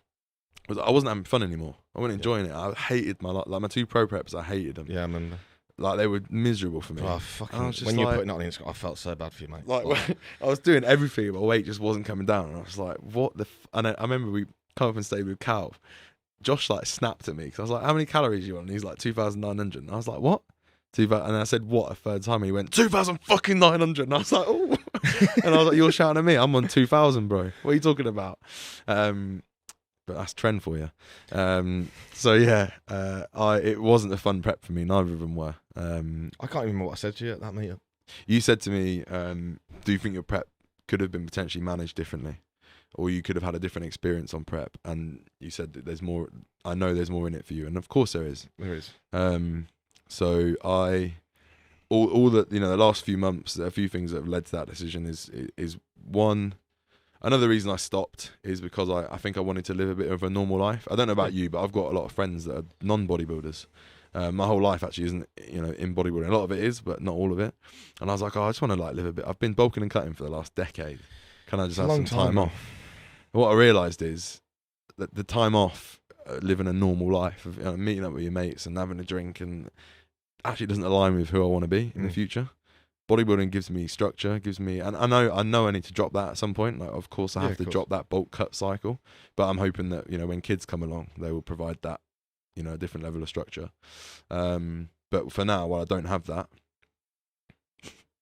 was I wasn't having fun anymore. I wasn't enjoying it. I hated my life. Like, my 2 pro preps, I hated them. Yeah, I remember. Like, they were miserable for me. Oh, I fucking! was just When you were like- putting it on Instagram, I felt so bad for you, mate. Like, I was doing everything, but my weight just wasn't coming down. And I was like, what the and I remember we come up and stayed with Cal. Josh, like, snapped at me because I was like, how many calories are you on? And he's like, 2,900. And I was like, what? 2,000. And I said, what, a third time? And he went, 2,900. And I was like, oh. And I was like, you're shouting at me. I'm on 2,000, bro. What are you talking about? But that's trend for you. So yeah, it wasn't a fun prep for me. Neither of them were. I can't even remember what I said to you at that meetup. You said to me, do you think your prep could have been potentially managed differently? Or you could have had a different experience on prep? And you said that there's more, I know there's more in it for you. And of course there is. There is. So all the, the last few months, there are a few things that have led to that decision is one, another reason I stopped is because I think I wanted to live a bit of a normal life. I don't know about you, but I've got a lot of friends that are non-bodybuilders. My whole life actually isn't, in bodybuilding. A lot of it is, but not all of it. And I was like, I just want to live a bit. I've been bulking and cutting for the last decade. Can I just have some time off? And what I realised is that the time off, living a normal life, of meeting up with your mates and having a drink, and actually doesn't align with who I want to be in the future. Bodybuilding gives me structure, and I know I need to drop that at some point. Like, of course I have to drop that bulk cut cycle, but I'm hoping that, when kids come along, they will provide that, a different level of structure. But for now, while I don't have that,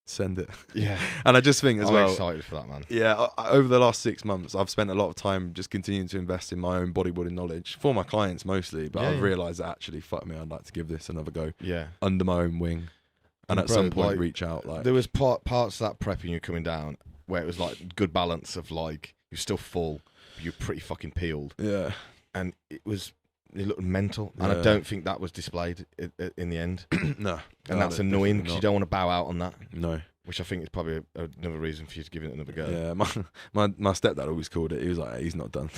send it. Yeah. And I just think as I'm well, excited for that, man. yeah, over the last 6 months, I've spent a lot of time just continuing to invest in my own bodybuilding knowledge for my clients mostly, but I've realised that actually, fuck me, I'd like to give this another go. Yeah. Under my own wing. And at some point, reach out. Like, there was parts of that prep and you coming down where it was like good balance of like you're still full, but you're pretty fucking peeled. Yeah. And it looked mental, and I don't think that was displayed in the end. No. And that's annoying because you don't want to bow out on that. No. Which I think is probably another reason for you to give it another go. Yeah, my stepdad always called it. He was like, he's not done.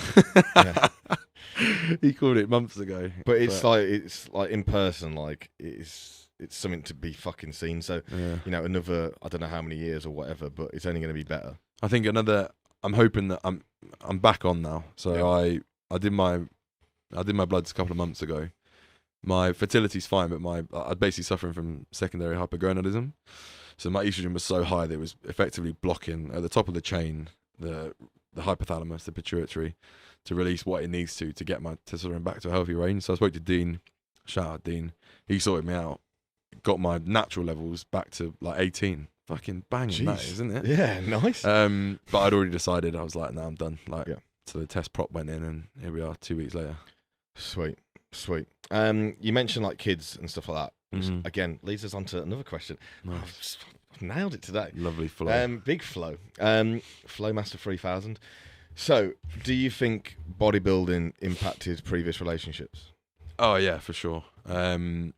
Yeah. He called it months ago. But it's like in person, like it's something to be fucking seen. So another, I don't know how many years or whatever, but it's only going to be better. I think I'm hoping that I'm back on now. So I did my bloods a couple of months ago. My fertility's fine, but I'm basically suffering from secondary hypergonadism. So my estrogen was so high that it was effectively blocking at the top of the chain the hypothalamus, the pituitary, to release what it needs to get my testosterone back to a healthy range. So I spoke to Dean. Shout out Dean. He sorted me out. Got my natural levels back to like 18. Fucking banging, that is, isn't it? Yeah, nice. But I'd already decided. I was like, no, I'm done. So the test prop went in, and here we are 2 weeks later. Sweet. You mentioned like kids and stuff like that. Which, again, leads us on to another question. Nice. I've nailed it today. Lovely flow. Big flow. Flowmaster 3000. So, do you think bodybuilding impacted previous relationships? Oh yeah, for sure. I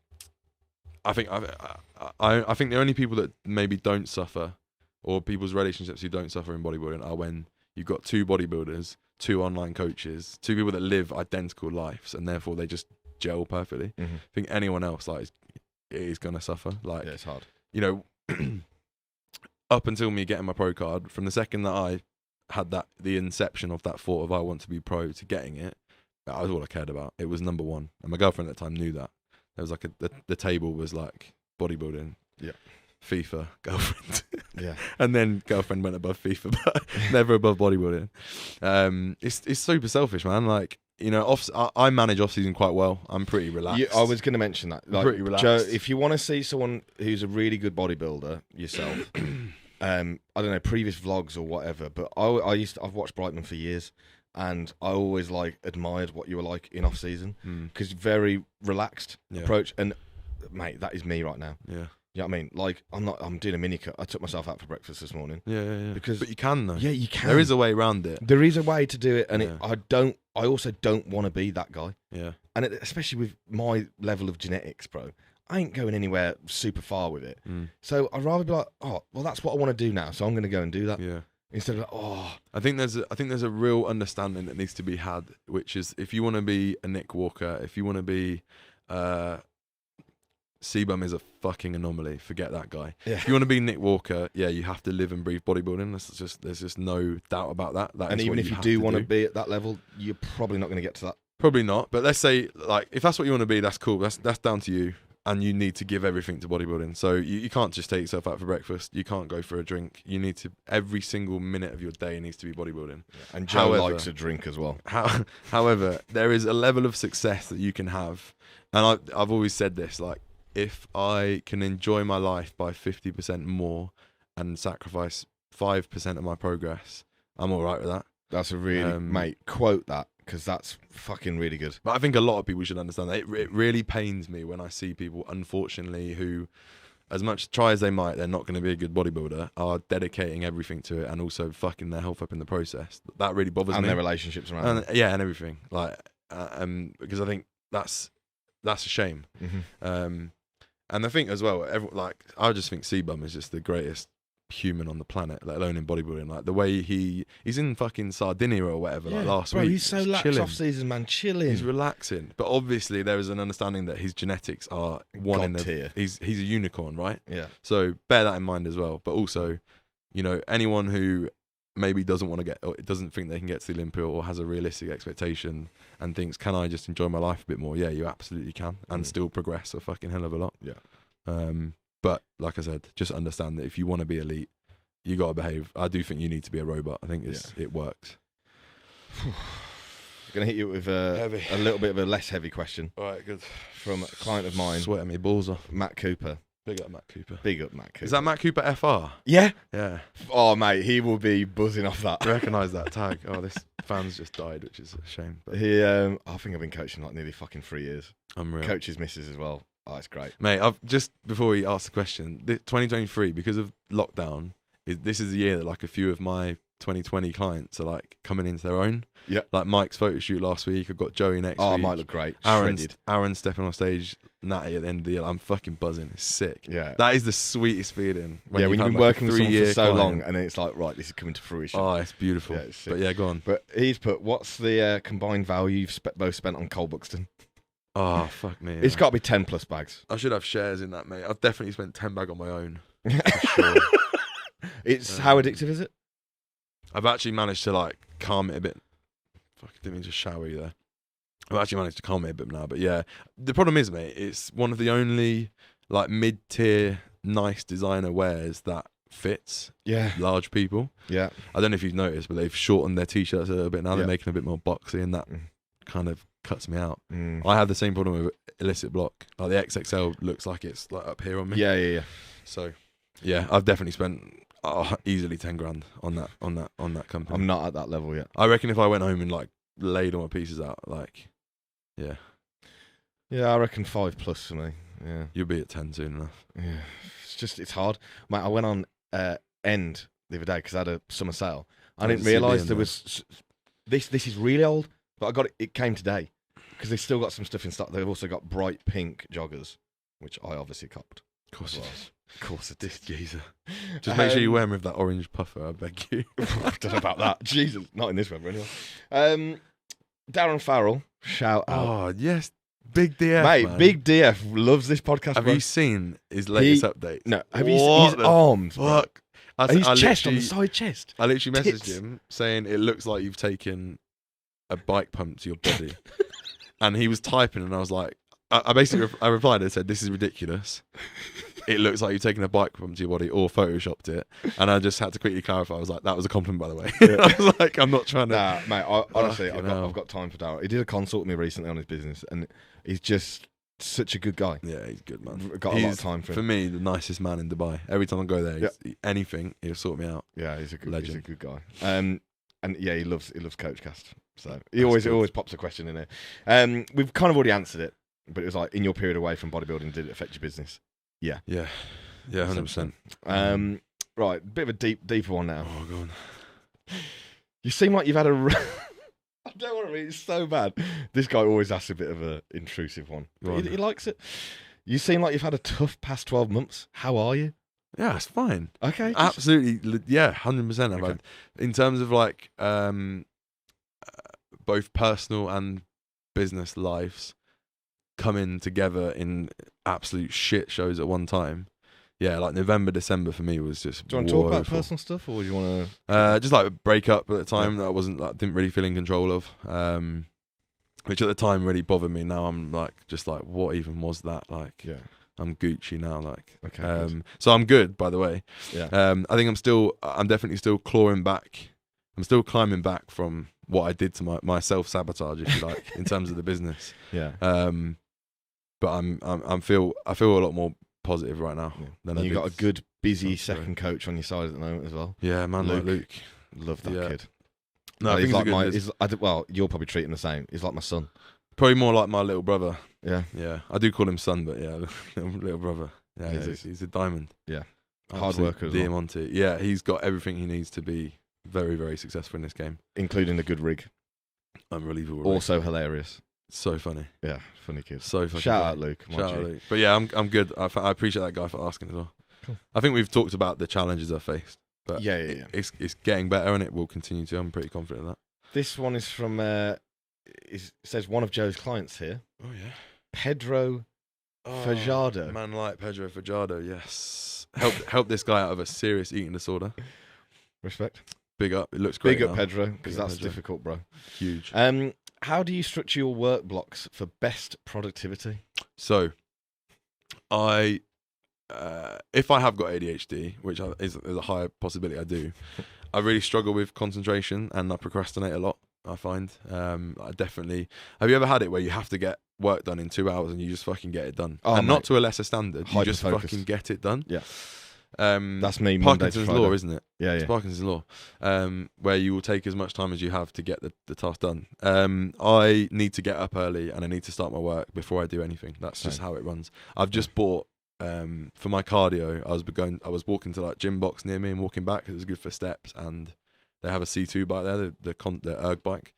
think the only people that maybe don't suffer, or people's relationships who don't suffer in bodybuilding, are when you've got 2 bodybuilders, 2 online coaches, 2 people that live identical lives, and therefore they just gel perfectly. I think anyone else is gonna suffer. Like, yeah, it's hard. Up until me getting my pro card, from the second that I had the inception of that thought of I want to be pro to getting it, That was all I cared about. It was number one, and my girlfriend at the time knew that. There was like the table was like bodybuilding, Yeah. FIFA, girlfriend, Yeah. and then girlfriend went above FIFA, but never above bodybuilding. It's super selfish, man. Like, you know, I manage off season quite well. I'm pretty relaxed. I was going to mention that. Like, pretty relaxed. Joe, if you want to see someone who's a really good bodybuilder yourself, I don't know, previous vlogs or whatever, but I've watched Brightman for years, and I always like admired what you were like in off season, because very relaxed approach. And mate, that is me right now. Yeah. You know what I mean? Like, I'm doing a mini cut. I took myself out for breakfast this morning. Yeah. Because, but you can though. Yeah, you can. There is a way around it. There is a way to do it, and Yeah. I also don't want to be that guy. Yeah. And especially with my level of genetics, bro, I ain't going anywhere super far with it. So I'd rather be like, oh, well, that's what I want to do now, so I'm going to go and do that. Yeah. Instead of like, oh. I think there's a real understanding that needs to be had, which is if you want to be a Nick Walker, if you want to be Sebum is a fucking anomaly. Forget that guy. Yeah. If you want to be Nick Walker, yeah, you have to live and breathe bodybuilding. There's just no doubt about that. And even if you do want to be at that level, you're probably not going to get to that. Probably not. But let's say, like, if that's what you want to be, that's cool. That's down to you. And you need to give everything to bodybuilding. So you can't just take yourself out for breakfast. You can't go for a drink. You need to, every single minute of your day needs to be bodybuilding. Yeah. And Joe likes a drink as well. However, there is a level of success that you can have. And I've always said this, like, if I can enjoy my life by 50% more and sacrifice 5% of my progress, I'm all right with that. That's a really, mate, quote that, because that's fucking really good. But I think a lot of people should understand that. It really pains me when I see people, unfortunately, who, as much try as they might, they're not going to be a good bodybuilder, are dedicating everything to it and also fucking their health up in the process. That really bothers me. And their relationships around it. Yeah, and everything. Like, because I think that's a shame. And I think as well, I just think Sebum is just the greatest human on the planet, let alone in bodybuilding. Like the way he's in fucking Sardinia or whatever, like last week. He's so lax off season, man, chilling. He's relaxing, but obviously there is an understanding that his genetics are one in tier. He's a unicorn, right? Yeah. So bear that in mind as well. But also, you know, anyone who maybe doesn't want to get, or doesn't think they can get to the Olympia, or has a realistic expectation and thinks, can I just enjoy my life a bit more? Yeah, you absolutely can, and still progress a fucking hell of a lot. Yeah. But like I said, just understand that if you want to be elite, you got to behave. I do think you need to be a robot. I think it works. Going to hit you with a little bit of a less heavy question. All right, good. From a client of mine. Sweating me balls off. Matt Cooper. Big up Matt Cooper. Big up Matt Cooper. Is that Matt Cooper FR? Yeah. Yeah. Oh, mate, he will be buzzing off that. I recognise that tag. Oh, this fan's just died, which is a shame. But he, I think I've been coaching like nearly fucking 3 years. Unreal. Coaches misses as well. Oh, it's great. Mate, I've just, before we ask the question, 2023, because of lockdown, this is the year that like a few of my 2020 clients are like coming into their own. Yeah. Like Mike's photo shoot last week. I've got Joey next week. Oh, Mike looked great. Aaron stepping on stage, Natty at the end of the year. I'm fucking buzzing. It's sick. Yeah. That is the sweetest feeling. When you've been working with someone for so long and then it's like, right, this is coming to fruition. Oh, it's beautiful. Yeah, it's sick. But yeah, go on. But he's put, what's the combined value you've both spent on Cole Buxton? Oh, fuck me. It's got to be 10 plus bags. I should have shares in that, mate. I've definitely spent 10 bag on my own. For sure. It's how addictive is it? I've actually managed to like calm it a bit. Fuck, I didn't mean to shower you there. I've actually managed to calm it a bit now. But yeah, the problem is, mate, it's one of the only like mid-tier nice designer wears that fits large people. Yeah. I don't know if you've noticed, but they've shortened their t-shirts a little bit now. They're making a bit more boxy, and that kind of cuts me out. I have the same problem with Illicit Block. Like the XXL looks like it's like up here on me. Yeah. So yeah, I've definitely spent easily 10 grand on that company. I'm not at that level yet. I reckon if I went home and like laid all my pieces out, like, yeah, I reckon 5 plus for me. Yeah, you'll be at 10 soon enough. Yeah, it's hard, mate. I went on End the other day because I had a summer sale. I didn't realise there was this is really old, but I got it. It came today because they've still got some stuff in stock. They've also got bright pink joggers, which I obviously copped. Of course, Of course it is. Geezer. Just make sure you wear them with that orange puffer, I beg you. I don't know about that. Jesus, not in this weather anyway. Darren Farrell, shout out. Oh, yes. Big DF, mate, man. Big DF loves this podcast. Have you seen his latest update? No. Have you seen his arms? Fuck. His chest, on the side chest. I literally messaged him saying it looks like you've taken a bike pump to your body. And he was typing, and I was like, I basically I replied and said, "This is ridiculous. It looks like you've taken a bike pump to your body or photoshopped it." And I just had to quickly clarify. I was like, "That was a compliment, by the way." I was like, "I'm not trying to." Nah, mate. Honestly, I've got time for Darryl. He did a consult with me recently on his business, and he's just such a good guy. Yeah, he's good, man. Got a lot of time for him. For me, the nicest man in Dubai. Every time I go there, anything, he'll sort me out. Yeah, he's a good legend. He's a good guy. And yeah, he loves Coachcast. So he always pops a question in there. We've kind of already answered it, but it was like, in your period away from bodybuilding, did it affect your business? Yeah. Yeah, 100%. Right, bit of a deeper one now. Oh, go on. You seem like you've had a. I don't want to read. It's so bad. This guy always asks a bit of an intrusive one. He likes it. You seem like you've had a tough past 12 months. How are you? Yeah, it's fine. Okay. Absolutely. Yeah, 100%. I've had, in terms of like both personal and business lives coming together in absolute shit shows at one time. Yeah, like November, December for me was just. Do you want to talk about personal stuff, or do you want to? Just like a breakup at the time that I didn't really feel in control of, which at the time really bothered me. Now I'm like, just like, what even was that? Like, I'm Gucci now. Like, so I'm good, by the way. Yeah. I think I'm definitely still clawing back. I'm still climbing back from what I did to my self sabotage, if you like, in terms of the business. Yeah. But I feel a lot more positive right now than I did. You got a good, busy second coach on your side at the moment as well. Yeah, man, Luke. like Luke. Love that kid. No, he's like well, you'll probably treat him the same. He's like my son. Probably more like my little brother. Yeah. Yeah. I do call him son, but yeah, little brother. Yeah, he's a diamond. Yeah. Hard worker as well. Diamante. Yeah, he's got everything he needs to be very, very successful in this game. Including a good rig. Unbelievable. Also hilarious. So funny. Yeah, funny kid. So fucking Shout funny. out Luke. Shout out Luke. But yeah, I'm good. I appreciate that guy for asking as well. Cool. I think we've talked about the challenges I faced. But yeah. It's getting better and it will continue to. I'm pretty confident of that. This one is from it says one of Joe's clients here. Oh yeah. Pedro Fajardo. Man like Pedro Fajardo, yes. Help this guy out of a serious eating disorder. Respect. Big up. It looks great. Big up Pedro, because that's difficult, bro. Huge. How do you structure your work blocks for best productivity? So, if I have got ADHD, which is a high possibility I do, I really struggle with concentration and I procrastinate a lot, I find. I definitely... Have you ever had it where you have to get work done in 2 hours and you just fucking get it done? And not to a lesser standard, you just fucking get it done? Yeah. That's me. Parkinson's law, isn't it? Yeah, it's Parkinson's law, where you will take as much time as you have to get the task done. I need to get up early and I need to start my work before I do anything. That's just how it runs. I've just bought for my cardio. I was walking to like gym box near me and walking back. It was good for steps, and they have a C2 bike there, the erg bike,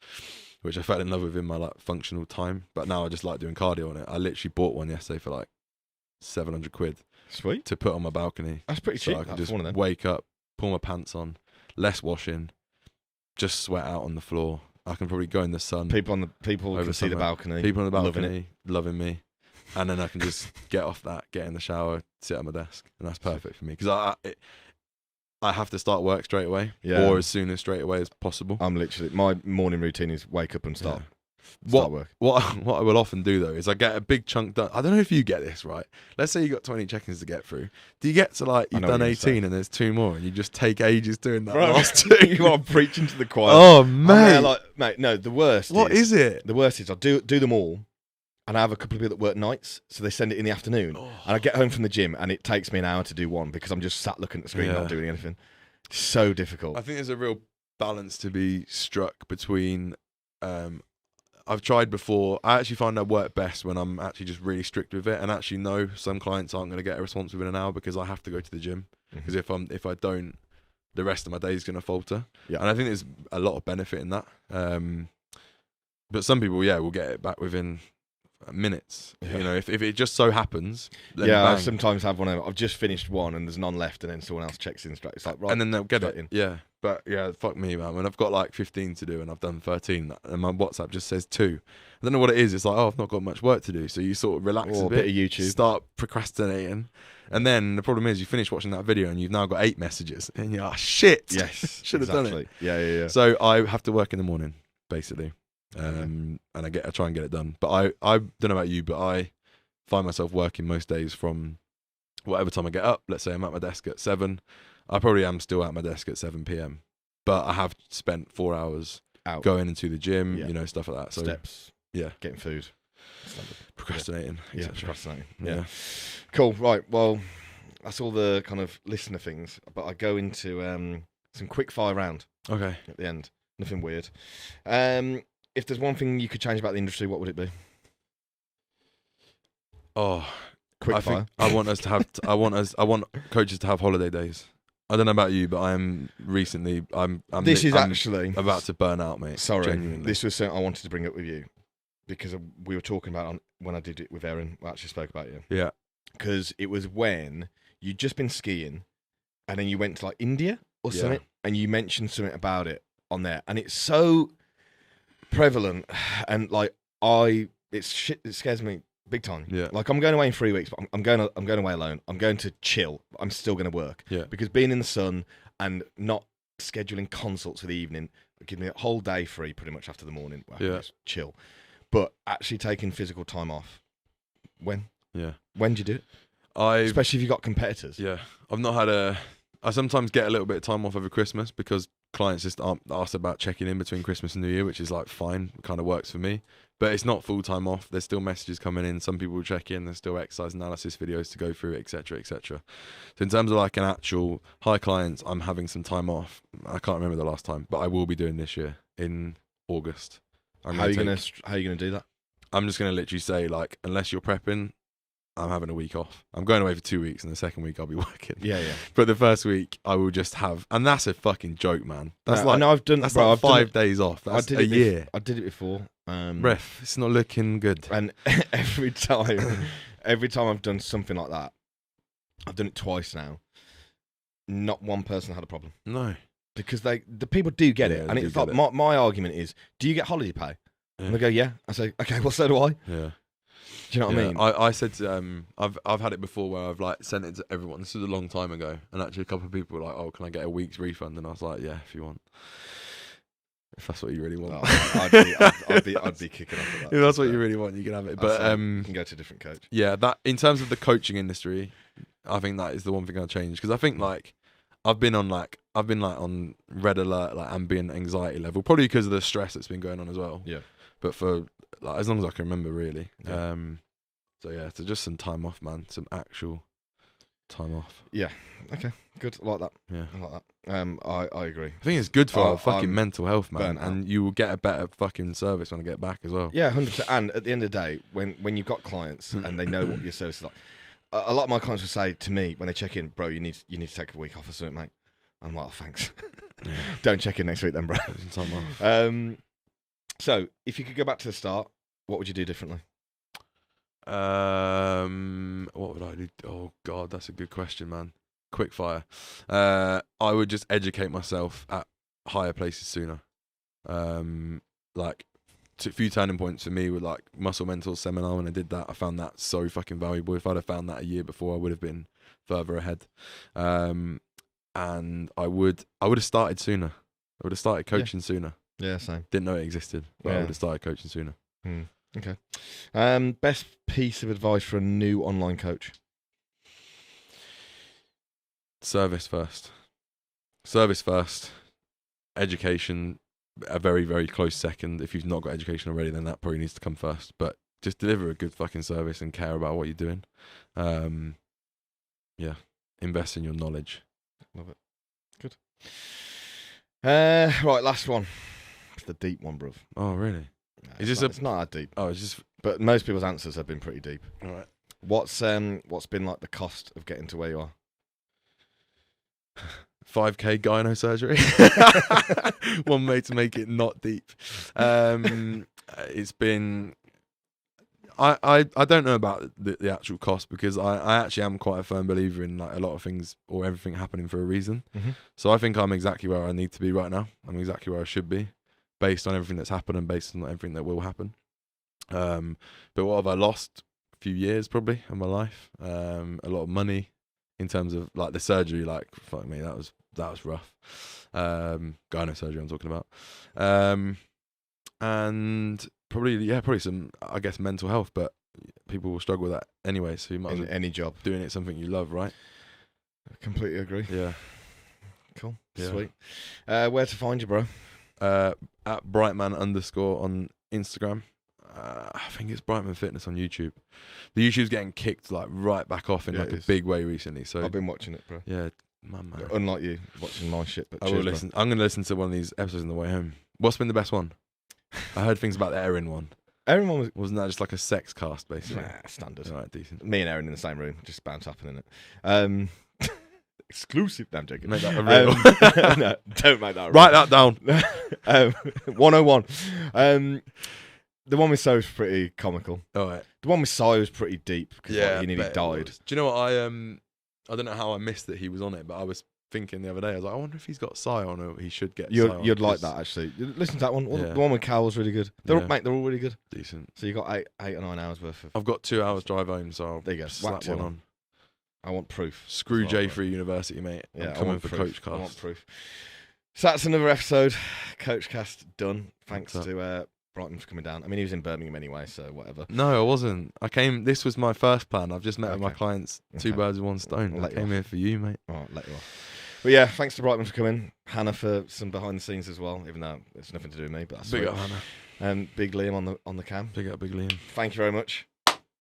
which I fell in love with in my like functional time. But now I just like doing cardio on it. I literally bought one yesterday for like 700 quid. Sweet. To put on my balcony. That's pretty cheap. So I can just wake up, pull my pants on, less washing, just sweat out on the floor. I can probably go in the sun. People can see the balcony. People on the balcony loving me. And then I can just get off that, get in the shower, sit at my desk. And that's perfect for me. Because I have to start work straight away. Yeah. Or as soon as straight away as possible. My morning routine is wake up and start. What I will often do though is I get a big chunk done. I don't know if you get this right. Let's say you got 20 check-ins to get through. Do you get to like you've done 18 and there's 2 more and you just take ages doing that last 2? You are preaching to the choir. Oh man, mate, no. The worst. What is it? The worst is I do them all, and I have a couple of people that work nights, so they send it in the afternoon, and I get home from the gym and it takes me an hour to do one because I'm just sat looking at the screen, not doing anything. It's so difficult. I think there's a real balance to be struck between. I've tried before. I actually find I work best when I'm actually just really strict with it, and actually know some clients aren't going to get a response within an hour because I have to go to the gym. Because if I don't, the rest of my day is going to falter. Yeah. And I think there's a lot of benefit in that. But some people, will get it back within minutes. You know, if it just so happens. Then I sometimes have one. I've just finished one and there's none left, and then someone else checks in straight. It's like right, and then they'll get it in. Yeah. But yeah, fuck me, man. When I've got like 15 to do and I've done 13, and my WhatsApp just says 2. I don't know what it is. It's like, I've not got much work to do. So you sort of relax a bit of YouTube, start procrastinating, and then the problem is you finish watching that video and you've now got 8 messages, and you're shit. Yes, should have done it. Yeah. So I have to work in the morning, basically. and I try and get it done. But I don't know about you, but I find myself working most days from whatever time I get up. Let's say I'm at my desk at 7. I probably am still at my desk at 7 p.m. But I have spent 4 hours Out. going into the gym, Yeah. stuff like that. So Steps. yeah, Getting food. Standard. procrastinating. Yeah, etc. procrastinating. Yeah. Yeah. Cool. Right. Well, that's all the kind of listener things, but I go into some quick fire round Okay. at the end. Nothing weird. If there's one thing you could change about the industry, what would it be? Oh, Quick fire. I want us to have. I want coaches to have holiday days. I don't know about you, but I'm Actually about to burn out, mate. Sorry, Genuinely. this was something I wanted to bring up with you because we were talking about when I did it with Erin. I actually spoke about you. Yeah. Because it was when you'd just been skiing and then you went to like India or Yeah. something and you mentioned something about it on there. And it's so prevalent and like it scares me big time. Yeah. Like I'm going away in 3 weeks, but I'm going away alone. I'm going to chill. I'm still going to work. Yeah. Because being in the sun and not scheduling consults for the evening give me a whole day free pretty much after the morning. Well, Yeah. just chill. But actually taking physical time off. When do you do it? Especially if you've got competitors. Yeah. I've not had I sometimes get a little bit of time off over Christmas because clients just aren't asked about checking in between Christmas and New Year, which is like fine. It kind of works for me. But it's not full time off. There's still messages coming in. Some people will check in. There's still exercise analysis videos to go through, etc., etc. So in terms of like an actual high clients, I'm having some time off. I can't remember the last time, but I will be doing this year in August. How are you gonna do that? I'm just gonna literally say like, unless you're prepping, I'm having a week off. I'm going away for 2 weeks, and the second week I'll be working. Yeah. But the first week I will just have, and that's a fucking joke, man. That's I know I've done. that's bro, like I've done 5 it- days off. That's did a it year. I did it before. Ref, it's not looking good. And every time I've done something like that, I've done it twice now. Not one person had a problem No. because the people do get Yeah, it, they and do it's get like it. my argument is, do you get holiday pay? Yeah. And they go, yeah. I say, okay, well, so do I. Do Yeah. you know what I mean? I said to, I've had it before where I've like sent it to everyone. This was a long time ago, and actually a couple of people were like, "Oh, can I get a week's refund?" And I was like, "Yeah, if you want, if that's what you really want." I'd be kicking off at that. If that's what you really want, you can have it. But you can go to a different coach. yeah, that in terms of the coaching industry, I think that is the one thing I'll change because I think like I've been on red alert, like ambient anxiety level, probably because of the stress that's been going on as well. Yeah. But for like as long as I can remember, really. Yeah. So yeah, so just some time off, man. Some actual time off. Okay, good. I like that. Yeah. I like that. I agree. I think it's good for our fucking I'm mental health, man, burnt out. and you will get a better fucking service when I get back as well. Yeah, 100%. And at the end of the day, when you've got clients and they know what your service is like, a lot of my clients will say to me when they check in, bro, you need to take a week off or something, mate. I'm like, oh, thanks. Yeah. Don't check in next week then, bro. Some time off. So if you could go back to the start, what would you do differently? What would I do? Oh God, that's a good question, man. Quick fire. I would just educate myself at higher places sooner. Like a few turning points for me were like Muscle Mentors seminar. When I did that, I found that so fucking valuable. If I'd have found that a year before, I would have been further ahead. And I would have started sooner. I would have started coaching sooner. Yeah, same. Didn't know it existed, but I Yeah. would have started coaching sooner. Okay. Best piece of advice for a new online coach? Service first. Service first. Education, a very, very close second. If you've not got education already, then that probably needs to come first. But just deliver a good fucking service and care about what you're doing. Yeah. Invest in your knowledge. Love it. Good. Right, last one. It's the deep one, bruv. Oh, really? No, Is it's this not, it's not that deep, Oh, it's just... but most people's answers have been pretty deep. All right. What's been like the cost of getting to where you are? 5K gyno surgery. One way to make it not deep. It's been... I don't know about the actual cost because I actually am quite a firm believer in like a lot of things or everything happening for a reason. Mm-hmm. So I think I'm exactly where I need to be right now. I'm exactly where I should be based on everything that's happened and based on everything that will happen. But what have I lost? A few years probably of my life. A lot of money in terms of like the surgery. Like fuck me, that was rough. Gyno surgery I'm talking about. and probably some, I guess, mental health. But people will struggle with that anyway. So you might as In well any job. doing it something you love, right? I completely agree. Yeah. Cool. Yeah. Sweet. Where to find you, bro? At Brightman _ on Instagram. I think it's Brightman Fitness on YouTube. The YouTube's getting kicked like right back off in Yeah, like it a is. big way recently. So I've been watching it, bro. yeah, man. Unlike you, watching my shit. But I will listen. I'm going to listen to one of these episodes on the way home. What's been the best one? I heard things about the Erin one. Everyone Wasn't that just like a sex cast, basically? standard. All right, decent. Me and Erin in the same room, just bound to happen in it. Exclusive. No, I'm joking. Make that a real. No, don't make that. Write that down. 101. The one with So was pretty comical. All right. The one with Si was pretty deep because he nearly bet it died. was. Do you know what I don't know how I missed that he was on it, but I was thinking the other day, I was like, I wonder if he's got Si on it. He should get Si on. You'd like that actually. Listen to that one. Yeah. The one with Cal was really good. They're all really good. Decent. So you got eight or 9 hours worth of. I've got 2 hours drive home, so I'll There you go. slap Whack 2 one on. on. I want proof. Screw That's what I J3 University, mate. Yeah, I'm I coming want for proof. I want Coachcast. proof. So that's another episode. Coachcast done. Thanks What's to Brighton for coming down. I mean, he was in Birmingham anyway, so whatever. No, I wasn't. This was my first plan. I've just met with my Okay. clients. 2 Okay. birds with one stone. I'll I let you came off. here for you, mate. All right, let you off. But yeah, thanks to Brightman for coming. Hannah for some behind the scenes as well, even though it's nothing to do with me. But that's Big sweet. up, Hannah. And Big Liam on the cam. Big up, Big Liam. Thank you very much.